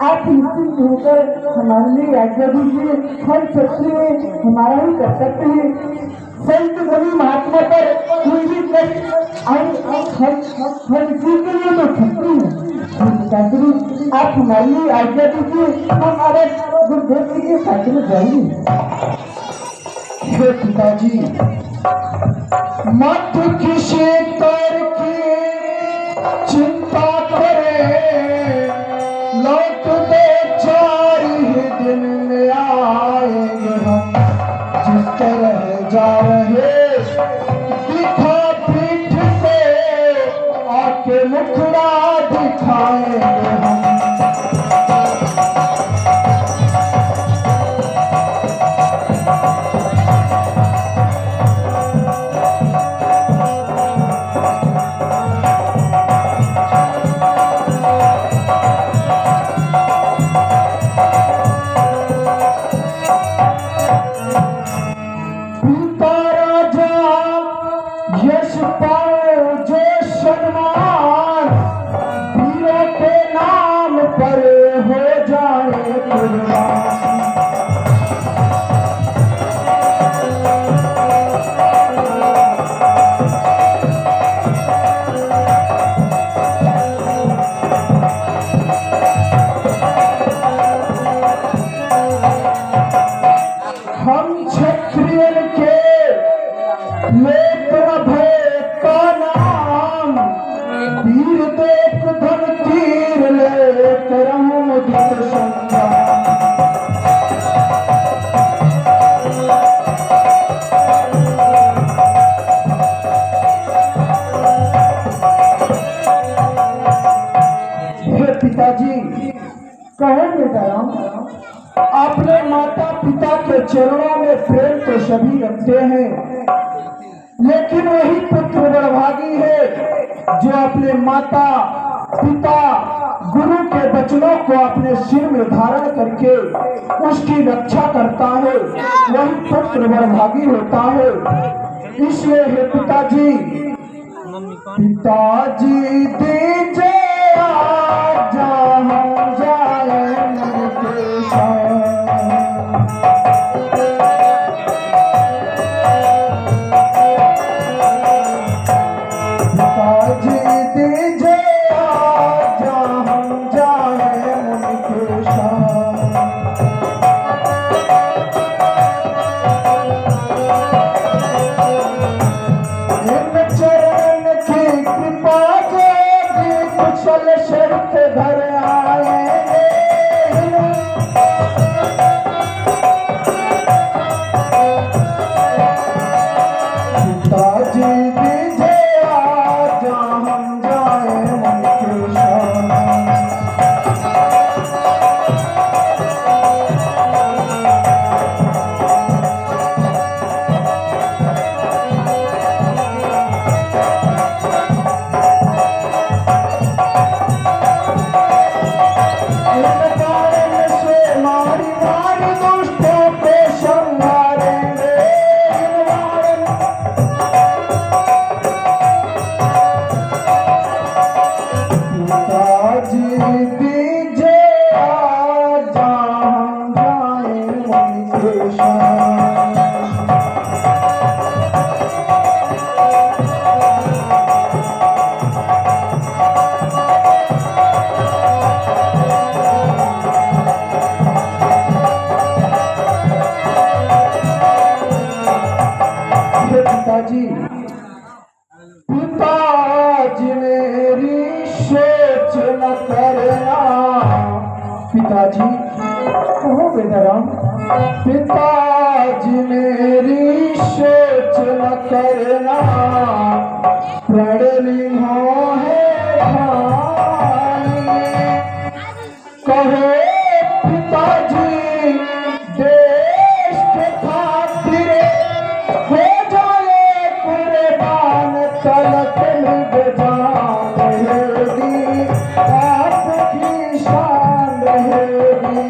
आप उपस्थित होकर हमारे लिए आज्ञा दीजिए। हम क्षत्रिय में हमारा ही कर्तव्य है, संत सभी महात्मा पर कोई भी कष्ट आए, हम इसी के लिए तो क्षत्रिय हैं। आप हमारे लिए आज्ञा दीजिए, हम हमारे गुरुदेव जी के साथ में जाएंगे। हे पिताजी, मत किसी तर की चिंता करे, लौट दो 4 ही दिन में आएंगे हम। जिस तरह जा रहे दिखा पीठ पे, आके मुखड़ा दिखाएंगे हम। यश पाओ जो सम्मान, वीरों के नाम पर हो जाए कुर्बान। हम क्षत्रिय के भय का नाम, वीर देख धन तीर ले करम मुदित संग्राम। हे पिताजी, कहो बेटा राम, अपने माता पिता के चरणों में प्रेम तो सभी रखते हैं, लेकिन वही पुत्र बड़भागी है जो अपने माता पिता गुरु के वचनों को अपने सिर में धारण करके उसकी रक्षा करता है। वही पुत्र बड़भागी होता है। इसलिए हे पिताजी, पिताजी दीजिए आज्ञा, हम जाए निर्देश। शर्त घर आएंगे, पिताजी दीजिए आज्ञा, हम जाए मन के शाम। पिताजी, पिताजी मेरी सोच न करना। पिताजी, कहो बेटा राम, पिताजी मेरी सोच न करना, प्रणली हो है भाई। कहो पिताजी, देश के खातिर हो जाए कुर्बान, तलक लग जान रहेगी, आपकी शान रहेगी।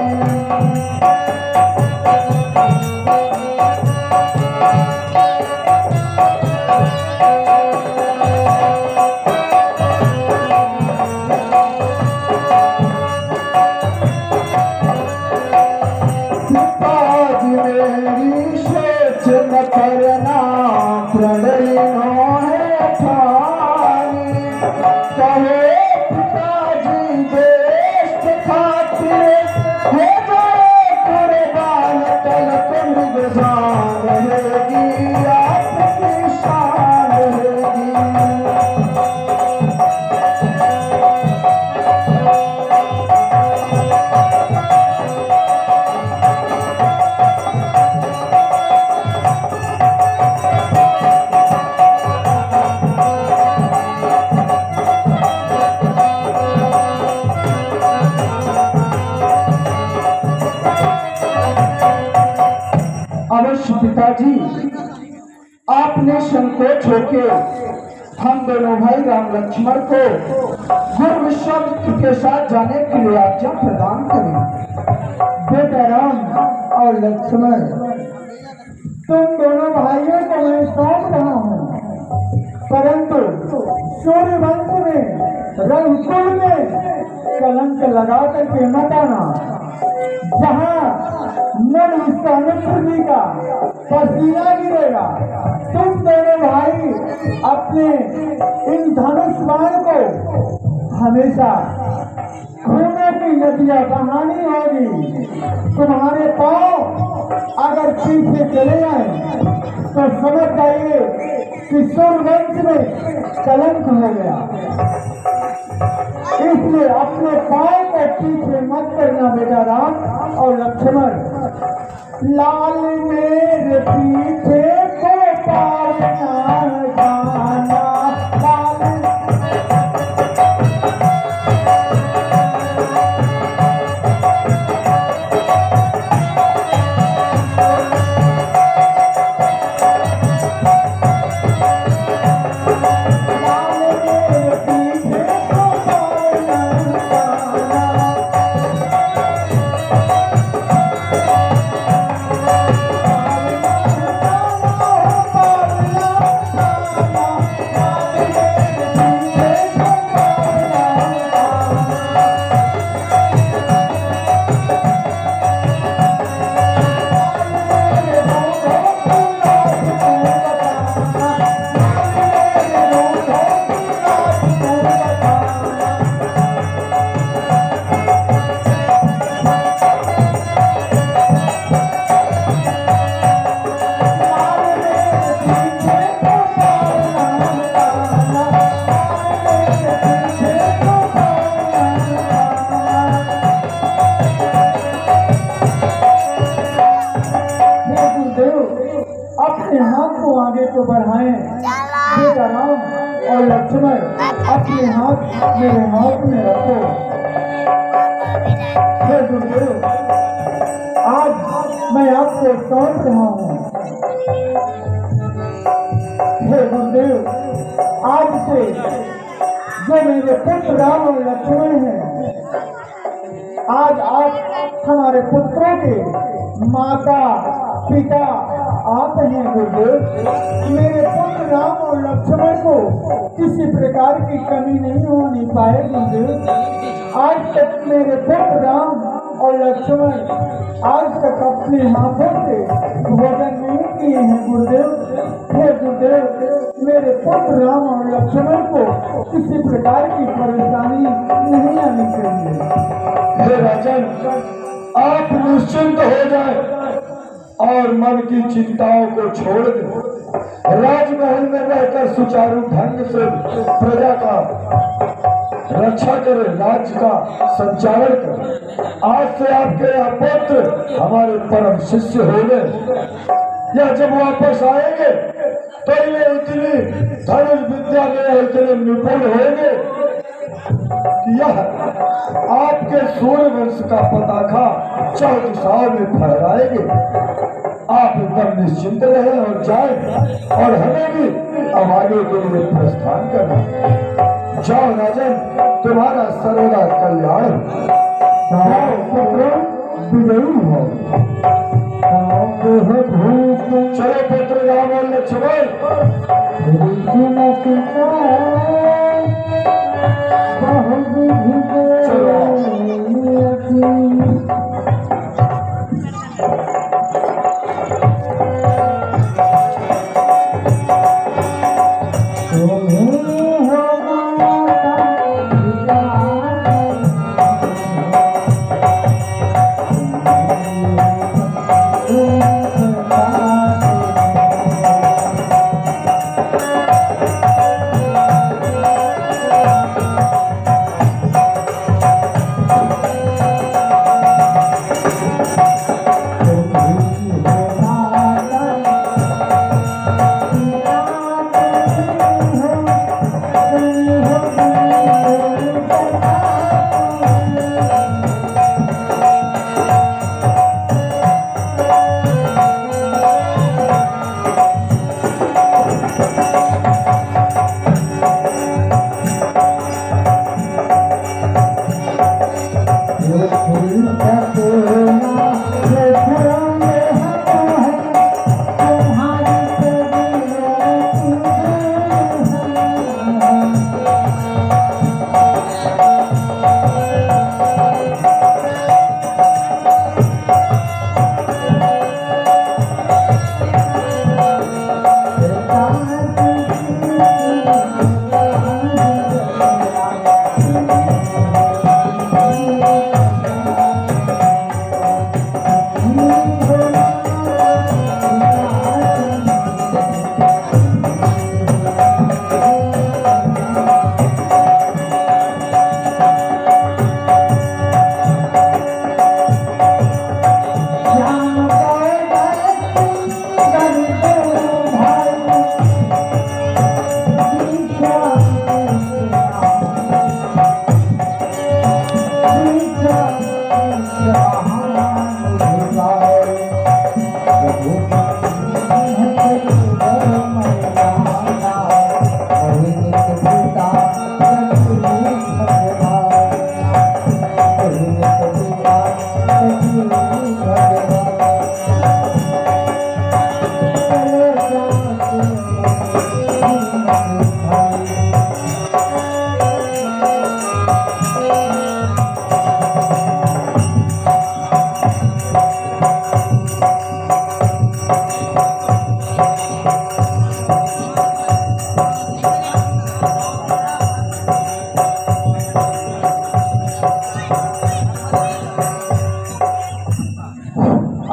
अवश्य पिताजी, आपने संकोच होके हम दोनों भाई राम लक्ष्मण को गुरु विश्वामित्र के साथ जाने के लिए आज्ञा प्रदान करें। बेटा राम और लक्ष्मण, तुम दोनों भाइयों को मैं सौंप रहा हूँ, परंतु सूर्यवंश में रघुकुल में कलंक लगा करके मत आना। जहाँ मन विश्वामित्र जी का पसीना गिरेगा, तुम दोनों भाई अपने इन धनुष बाण को हमेशा खूनों की नदियां बहानी होगी। तुम्हारे पांव अगर पीछे चले जाए तो समझ जाइए कि सूर्यवंश में कलंक हो गया। इसलिए अपने पांव को पीछे मत करना बेटा राम और लक्ष्मण। लाल मेरे पीछे को पालना जाना, लाल अपने हाथ को आगे को बढ़ाएं। बेटा राम और लक्ष्मण, अपने हाथ मेरे हाथ में रखो। हे गुरुदेव, आज मैं आपको सौंप रहा हूँ। हे गुरुदेव, आज से जो मेरे पुत्र राम और लक्ष्मण हैं, आज आप हमारे पुत्रों के माता पिता आप हैं गुरुदेव। मेरे पुत्र राम और लक्ष्मण को किसी प्रकार की कमी नहीं होनी पाए गुरुदेव। आज तक मेरे पुत्र राम और लक्ष्मण आज तक अपने हाथों से भोजन नहीं किए हैं गुरुदेव। हे गुरुदेव, मेरे पुत्र राम और लक्ष्मण को किसी प्रकार की परेशानी नहीं आनी चाहिए। हे राजन, आप निश्चिंत हो जाए और मन की चिंताओं को छोड़ दें। राजमहल में रहकर सुचारू ढंग से प्रजा का रक्षा करें, राज्य का संचालन करें। आज से आपके यह पुत्र हमारे परम शिष्य हो गए। या जब वापस आएंगे तो ये इतनी धनुष विद्या में इतने निपुण होंगे कि यह आपके सूर्यवंश का पताका चार दिशाओं में फहराएंगे। आप एकदम निश्चिंत रहे और जाएं, और हमें भी अब आगे के लिए प्रस्थान करना। जाओ राजन, तुम्हारा सर्वदा कल्याण हो। चलो पुत्र राम और लक्ष्मण,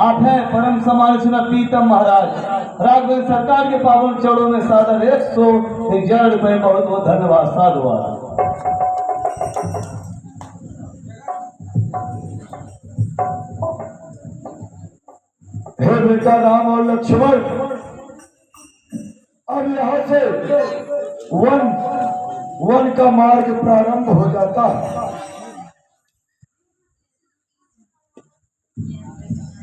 आप हैं परम सम्मानित श्री पीतम महाराज। राघवेंद्र सरकार के पावन चरणों में सादर 111 रुपए बहुत बहुत धन्यवाद। साधुवाद। हे बेटा राम और लक्ष्मण, अब यहाँ से वन का मार्ग प्रारंभ हो जाता है।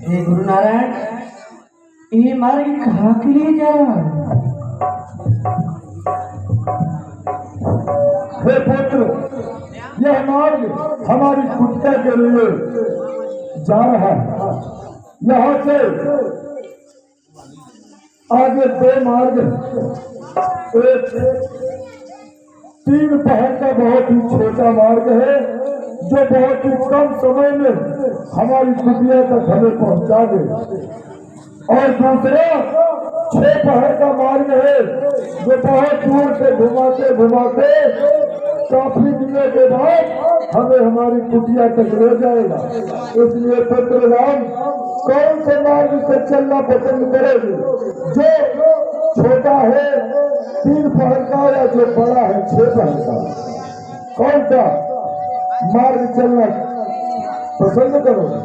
हे गुरु नारायण, ये मार्ग कहाँ के लिए जा रहा है? हे पुत्र, यह मार्ग हमारी कुटिया के लिए जा रहा है। यहाँ से आगे 2 मार्ग, एक 3 पहर का बहुत ही छोटा मार्ग है जो बहुत ही कम समय में हमारी कुटिया तक हमें पहुंचा दे, और दूसरा 6 पहर का मार्ग है जो बहुत दूर से घुमाते घुमाते काफी दिनों के बाद हमें हमारी कुटिया तक ले जाएगा। इसलिए पुत्र राम, कौन से मार्ग से चलना पसंद करेंगे? जो छोटा है 3 पहर का, या जो बड़ा है 6 पहर का? कौन सा मार्ग चलना पसंद करोगे?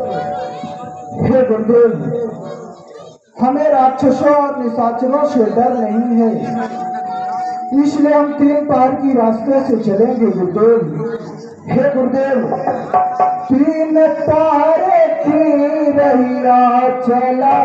हे गुरुदेव, हमें राक्षसों और निशाचरों से डर नहीं है, इसलिए हम 3 पहाड़ की रास्ते से चलेंगे गुरुदेव। हे गुरुदेव, 3 पहाड़ की रहिया चला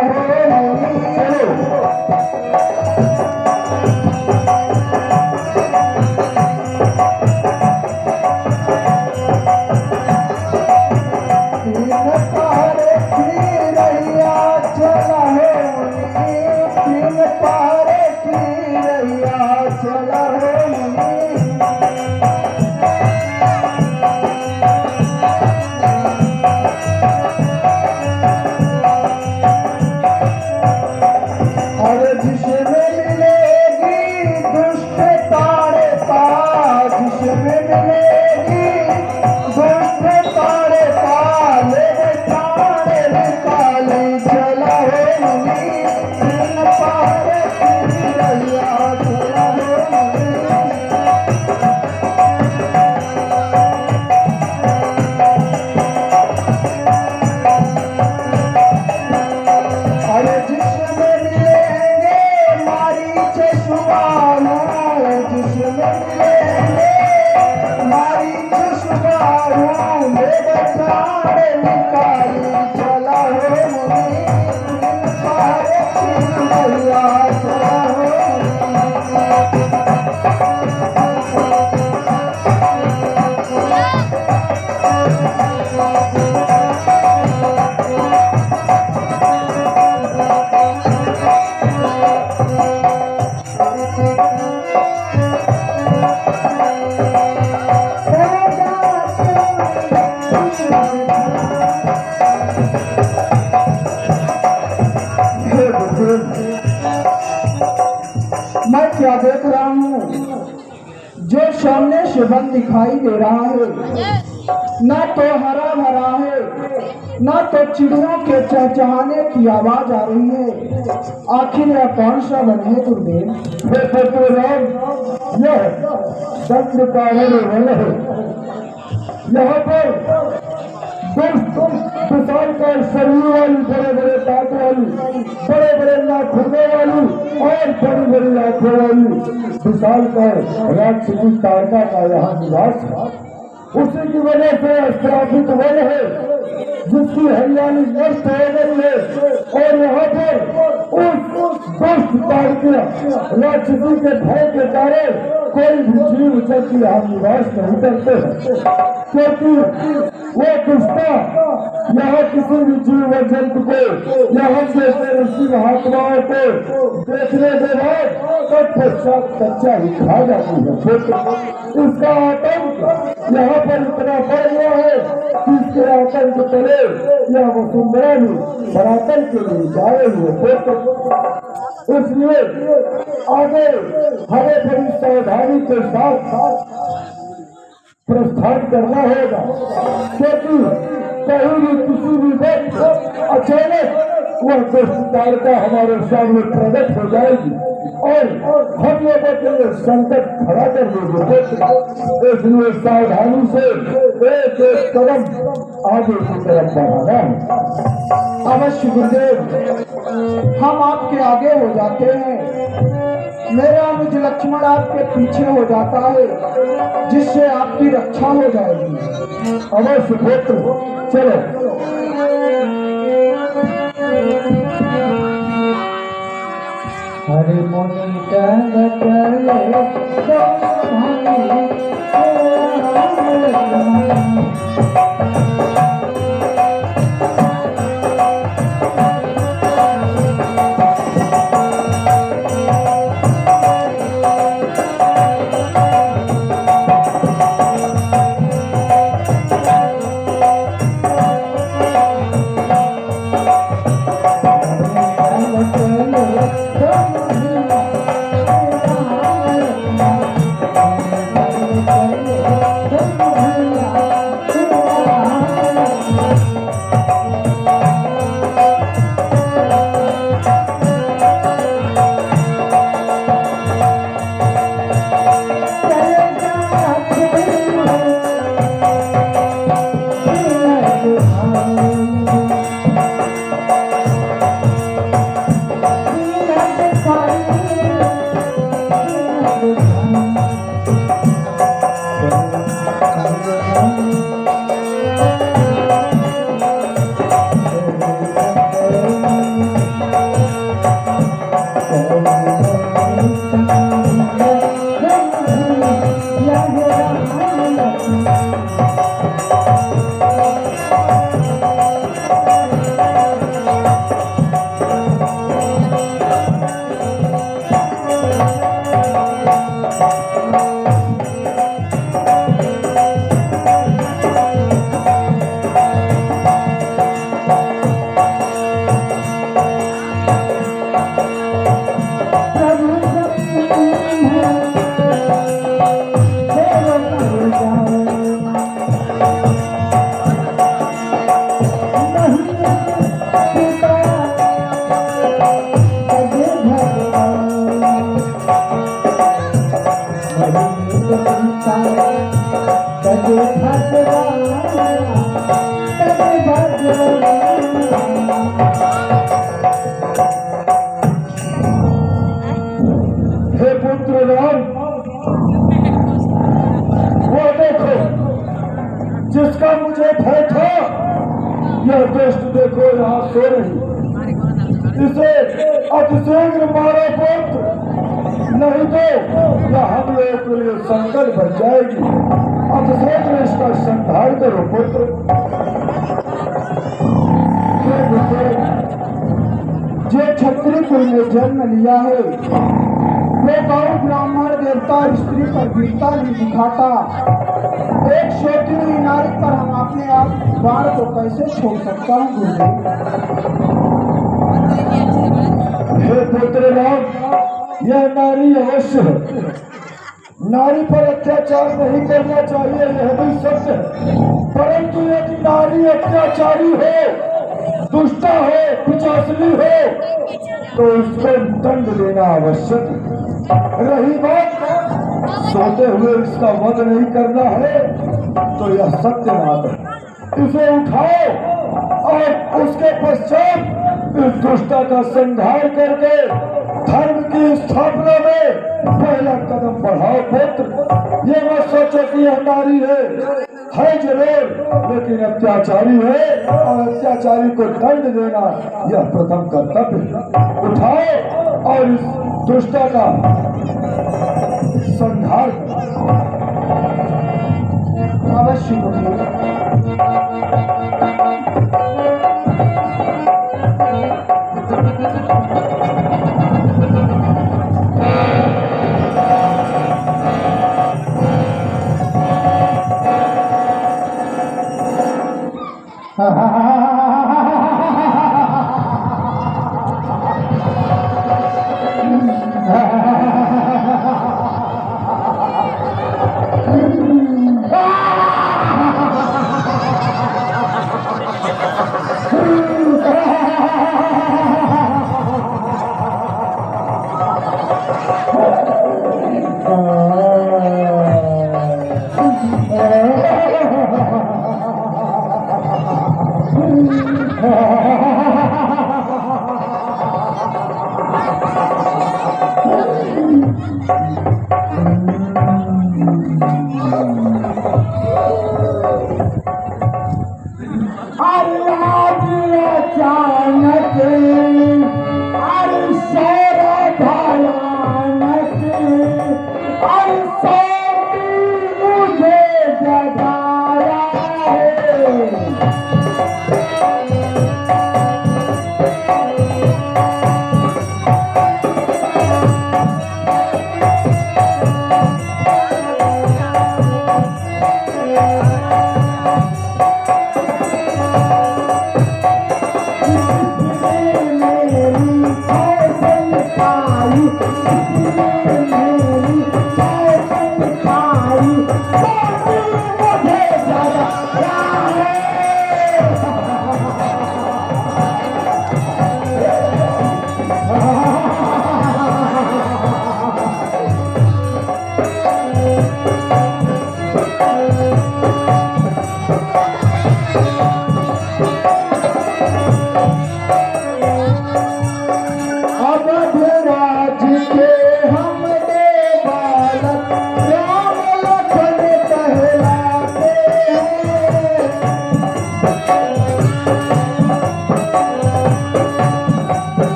मैं क्या देख रहा हूँ? जो सामने से वन दिखाई दे रहा है, ना तो हरा भरा है, ना तो चिड़ियों के चहचहाने की आवाज आ रही है। आखिर यह कौन सा वन है गुरुदेव? यह दंडकारण्य वन है। यहाँ पर विशाल का शरीर वाली, बड़े बड़े दांत वाली, बड़े बड़े नाखूनों वाली और बड़ी बड़ी आंखों वाली विशाल का राक्षसी तारका का यहाँ निवास है। उसी की वजह से श्रापित वन है, जिसकी हरियाली नष्ट हो गई है, और यहाँ पर उस दुष्ट तारकिया राक्षसी के भय के कारण कोई भी जीव जंतु यहाँ निवास नहीं करते हैं, क्योंकि वो दुष्टा यहाँ किसी भी जीव जंतु को, यहाँ से ऋषि महात्माओं को देखने के बाद तत्पश्चात कच्चा ही खा जाती है। इसका आतंक यहाँ पर इतना बढ़ गया है कि इसके आतंक तले यह वसुंधरा भी धरातल के लिए जाए हुए। इसलिए आगे हमें बड़ी सावधानी के साथ प्रस्थान करना होगा, क्योंकि कहीं भी किसी भी वक्त अचानक वह दुष्टता हमारे सामने प्रकट हो जाएगी और हम लोगों के लिए संकट खड़ा कर देंगे। इसलिए सावधानी से एक एक कदम आगे की तरफ बढ़ाना है। अवश्य गुरुदेव, हम आपके आगे हो जाते हैं। मेरा अनुज लक्ष्मण आपके पीछे हो जाता है, जिससे आपकी रक्षा हो जाएगी। अवश्य पुत्र, चलो। हरे मुनि हे पुत्र राम, वो देखो जिसका मुझे भय था, यह दुष्ट देखो यहाँ सो रही। इसे अतिशीघ्र मारो पुत्र, नहीं तो यह हम लोगों के लिए संकट बन जाएगी। अतिशीघ्र इसका संहार करो पुत्र। जो क्षत्रिय कुल में जन्म लिया है, वो गौ ब्राह्मण देवता और स्त्री पर वीरता नहीं दिखाता। एक छोटी हुई नारी पर हम अपने आप बाण को कैसे छोड़ सकता हूँ गुरुदेव? हे पुत्र राम, यह नारी अवश्य है। नारी पर अत्याचार नहीं करना चाहिए, यह भी सत्य है। परंतु यदि नारी अत्याचारी हो, दुष्टा हो, पिशाचनी हो, तो उसको दंड देना आवश्यक है। रही बात सोते हुए इसका वध नहीं करना है, तो यह सत्य बात है। इसे उठाओ और उसके पश्चात इस दुष्टा का संहार करके धर्म की स्थापना में पहला कदम बढ़ाओ पुत्र। ये मत सोचो कि यह नारी है जरूर, लेकिन अत्याचारी है और अत्याचारी को दंड देना यह प्रथम कर्तव्य है। उठाओ और इस दुष्टा का संहार करो। अवश्य गुरुदेव।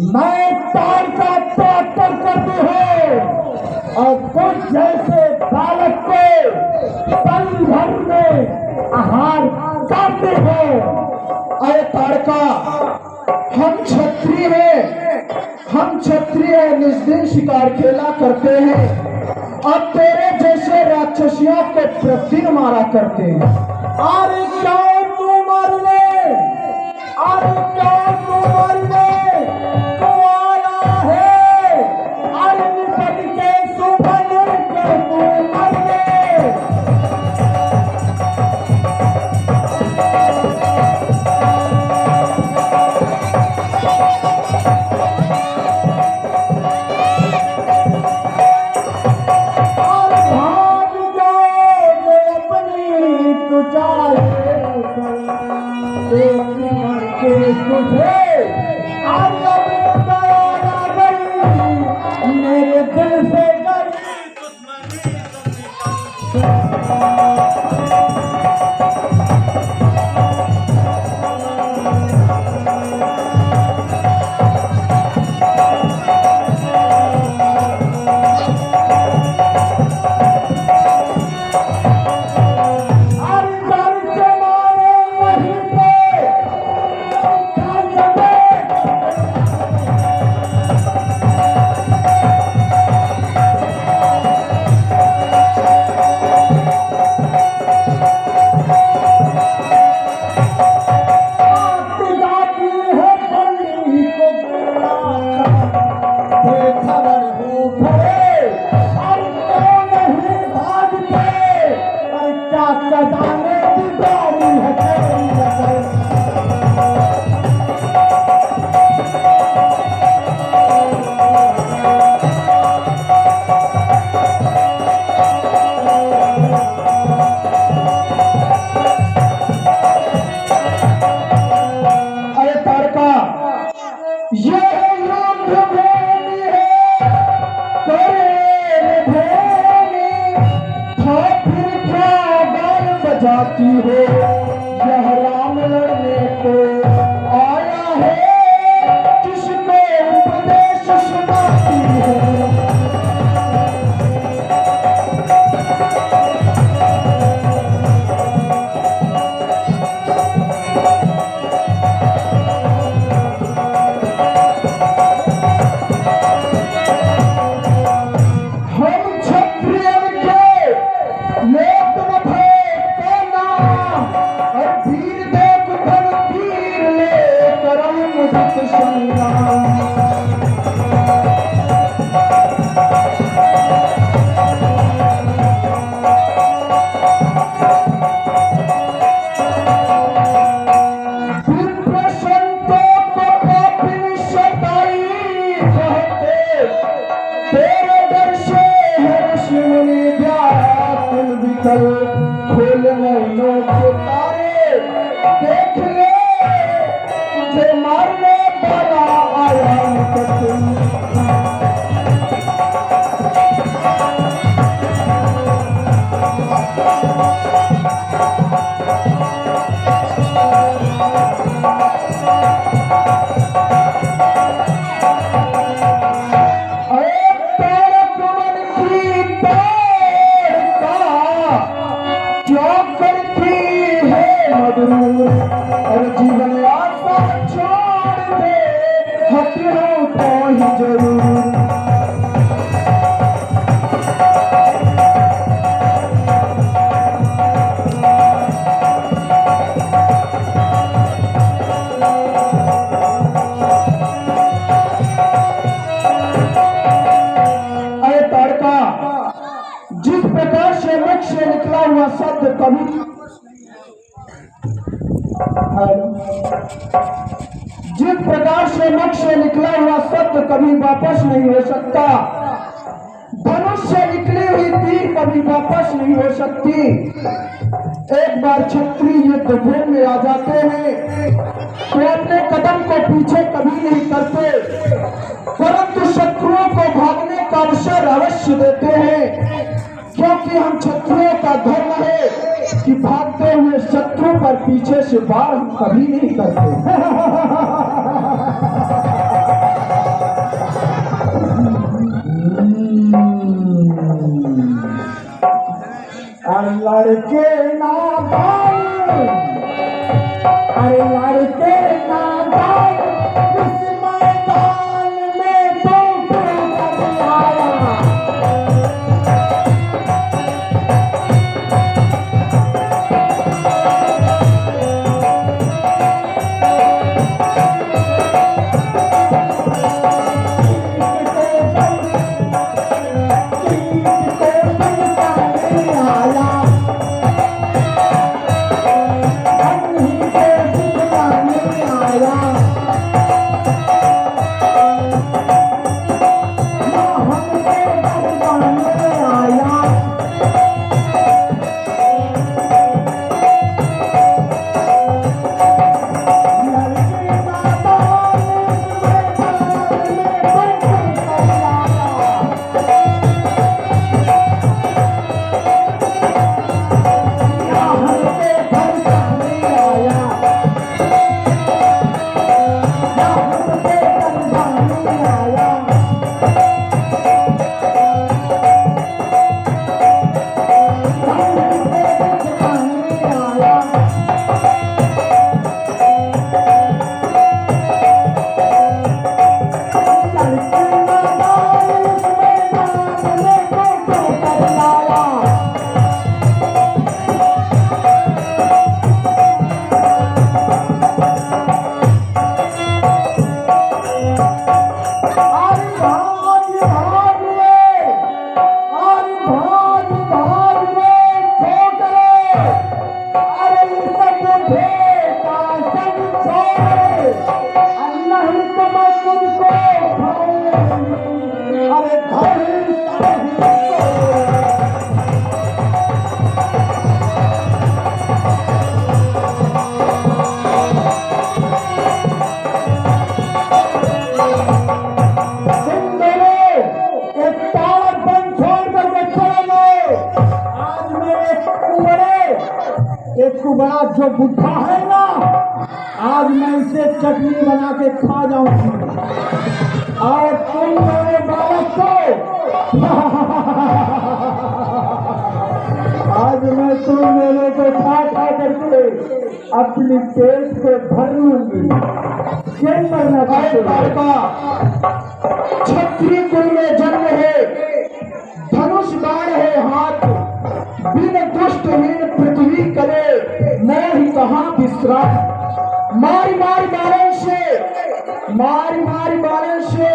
मैं तार का त्याग करती हूँ और कुछ जैसे बालक को पल भर में आहार करते हो। अरे तारका, हम क्षत्रिय हैं, हम क्षत्रिय निस्दिन शिकार खेला करते हैं और तेरे जैसे राक्षसियों को प्रतिदिन मारा करते हैं। अरे क्यों तू मरने, अरे क्यों तू मरने तू आया है, अरे निपट के सुबह के तू मरने। मेरे दिल से जाती हो, यह राम लड़ने को आया है, किसको उपदेश सुनाती हो। और जीवन आशा छोड़ दे, हथियारों को ही जरूर। अरे ताड़का, जिस प्रकार से मुख से निकला हुआ शब्द कभी जिस प्रकार से मुख से निकला हुआ शब्द कभी वापस नहीं हो सकता, धनुष से निकली हुई तीर कभी वापस नहीं हो सकती। एक बार क्षत्रिय युद्ध में आ जाते हैं तो अपने कदम को पीछे कभी नहीं करते, परंतु शत्रुओं को भागने का अवसर अवश्य देते हैं, क्योंकि हम क्षत्रियों का धर्म है कि भागते हुए शत्रु पर पीछे से वार हम कभी नहीं करते। अरे लड़के नादान, अरे लड़के नादान, इस मैदान में तो कभी आया। एक बड़ा जो बुढ़ा है ना, आज मैं इसे चटनी बना के खा जाऊंगी। और तुम मेरे बालक को आज मैं तुम मेरे को खा करके अपनी पेट को भर लूंगी। क्या करना चाहते? क्षत्रिय कुल में जन्म है, धनुष बाण है हाथ, बिन दुष्टहीन पृथ्वी करे मोह कहाँ विश्राम। मारी मारी से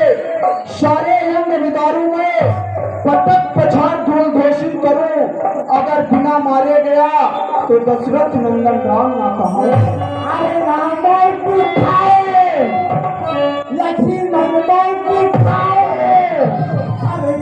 सारे अंग विदारू में पटक पछाड़ धूल घोषित करूं। अगर बिना मारे गया तो दशरथ नंदन राम ना कहा। अरे राम की खाए, लक्ष्मी मंगल की खाए, अरे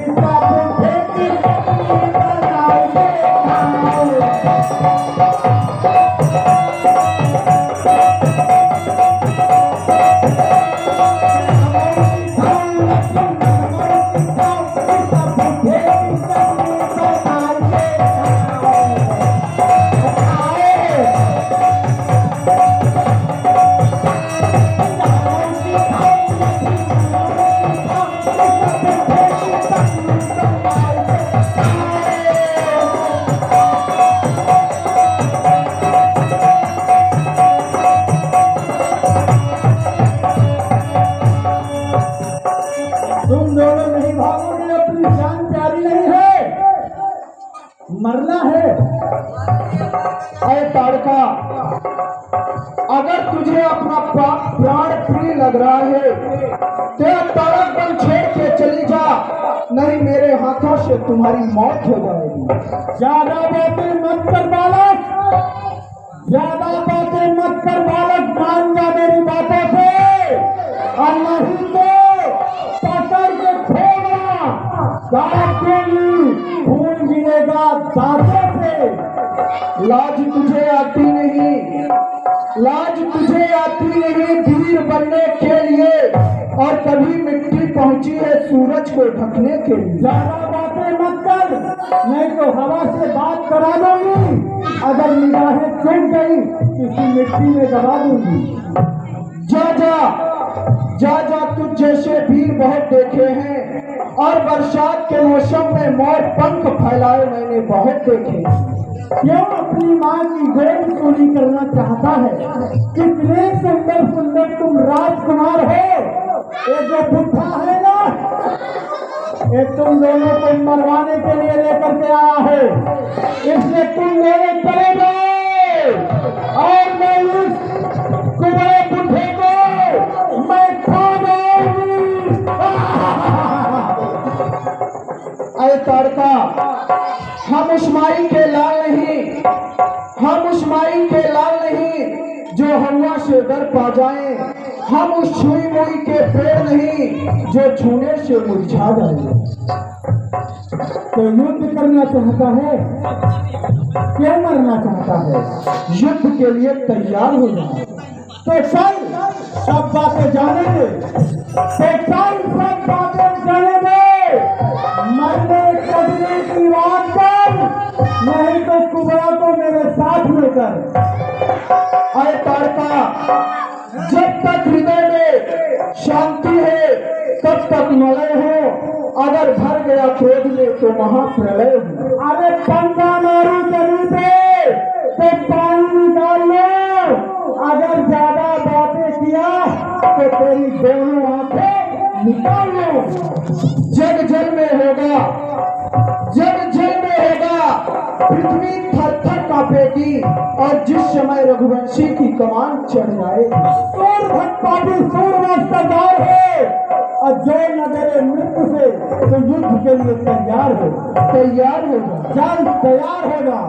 तुम दोनों नहीं भागोगे, अपनी जान प्यारी नहीं है, मरना है। अरे ताड़का, अगर तुझे अपना प्राण प्रिय लग रहा है तो ताड़क बन छोड़ के चली जा, नहीं मेरे हाथों से तुम्हारी मौत हो जाएगी। ज्यादा बातें मत कर बालक, ज्यादा बातें मत कर बालक, मान जा मेरी बातों से, और नहीं तो पकड़ के खोलना, खून गिरेगा दांतों से। लाज तुझे आती नहीं, लाज तुझे आती नहीं वीर बनने के लिए, और कभी मिट्टी पहुंची है सूरज को ढकने के लिए। ज्यादा बातें मत कर, नहीं तो हवा से बात करा दूंगी, अगर निगाहें चुन गई किसी मिट्टी में दबा दूंगी। जा जा जा जा, तुझ जैसे वीर बहुत देखे हैं, और बरसात के मौसम में मोर पंख फैलाए मैंने बहुत देखे। क्यों अपनी माँ की गोद चोरी करना चाहता है? कितने सुंदर सुंदर तुम राजकुमार हो। ये जो बुढ़ा है ना, ये तुम दोनों को मरवाने के लिए लेकर के आया है, इसलिए तुम दोनों चले गए, और मैं इस कुंवरे बुढ़े को मैं खा जाऊंगी। अरे ताड़का, हम उस माई के लाल नहीं, हम उस माई के लाल नहीं जो हवा से डर पा जाए, हम उस छुई मुई के पेड़ नहीं जो छूने से मुरझा जाए। तो युद्ध करना चाहता है, क्यों मरना चाहता है? युद्ध के लिए तैयार हो जाए तो चल, सब बातें जाने दे, तो चल सब बातें जाने दे, मरने कटने की बात कर, नहीं तो कुबरा को मेरे साथ में कर। अरे ताड़का, जब तक हृदय में शांति है तब तक मलय हो, अगर भर गया क्रोध में तो महाप्रलय हो। अरे पंखा मारू चली पे तो पानी निकाल लो, अगर ज्यादा बातें किया तो तेरी दोनों आंखें निकाल लो। जग जल में होगा, जग जल में होगा, पृथ्वी थर थर कांपेगी, और जिस समय रघुवंशी की कमान चढ़ जाएगी। सूरभट पाटी सूरमस्तदार है, और जो न डरे मृत्यु से तो युद्ध के लिए तैयार हो, तैयार होगा, जल्द तैयार होगा।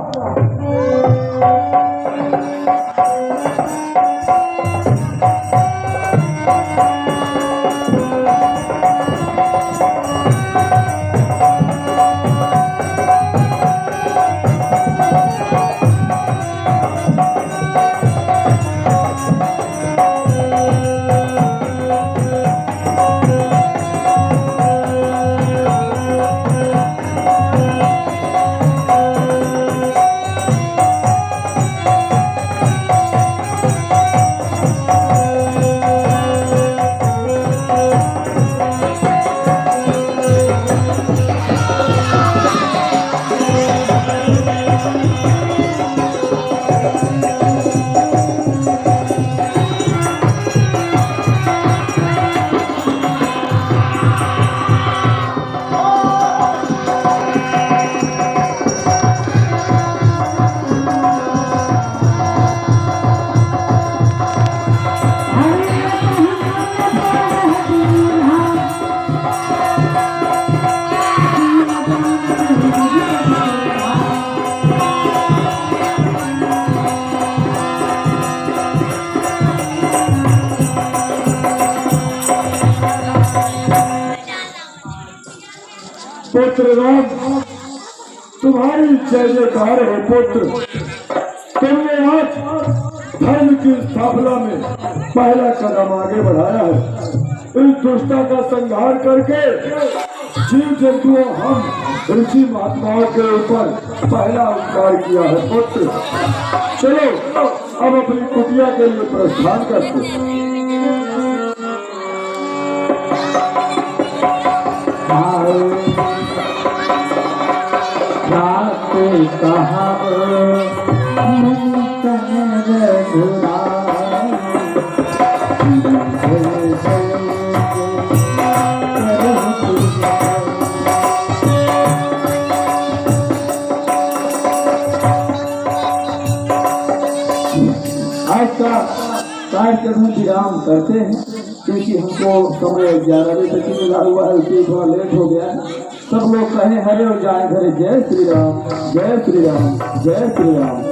पुत्र राम, तुम्हारी जय जयकार है पुत्र। तुमने आज धर्म की स्थापना में पहला कदम आगे बढ़ाया है। इस दुष्टता का संहार करके जीव जंतुओं हम ऋषि महात्माओं के ऊपर पहला उपकार किया है पुत्र। चलो अब अपनी कुटिया के लिए प्रस्थान करते हैं। कहा आज का कार्यक्रम विराम करते हैं, क्योंकि हमको समय 11 बजे तक मिला हुआ है, इसलिए थोड़ा लेट हो गया है। सब लोग कहें हरे और जाए घरे। जय श्री राम, जय श्री राम, जय श्री राम।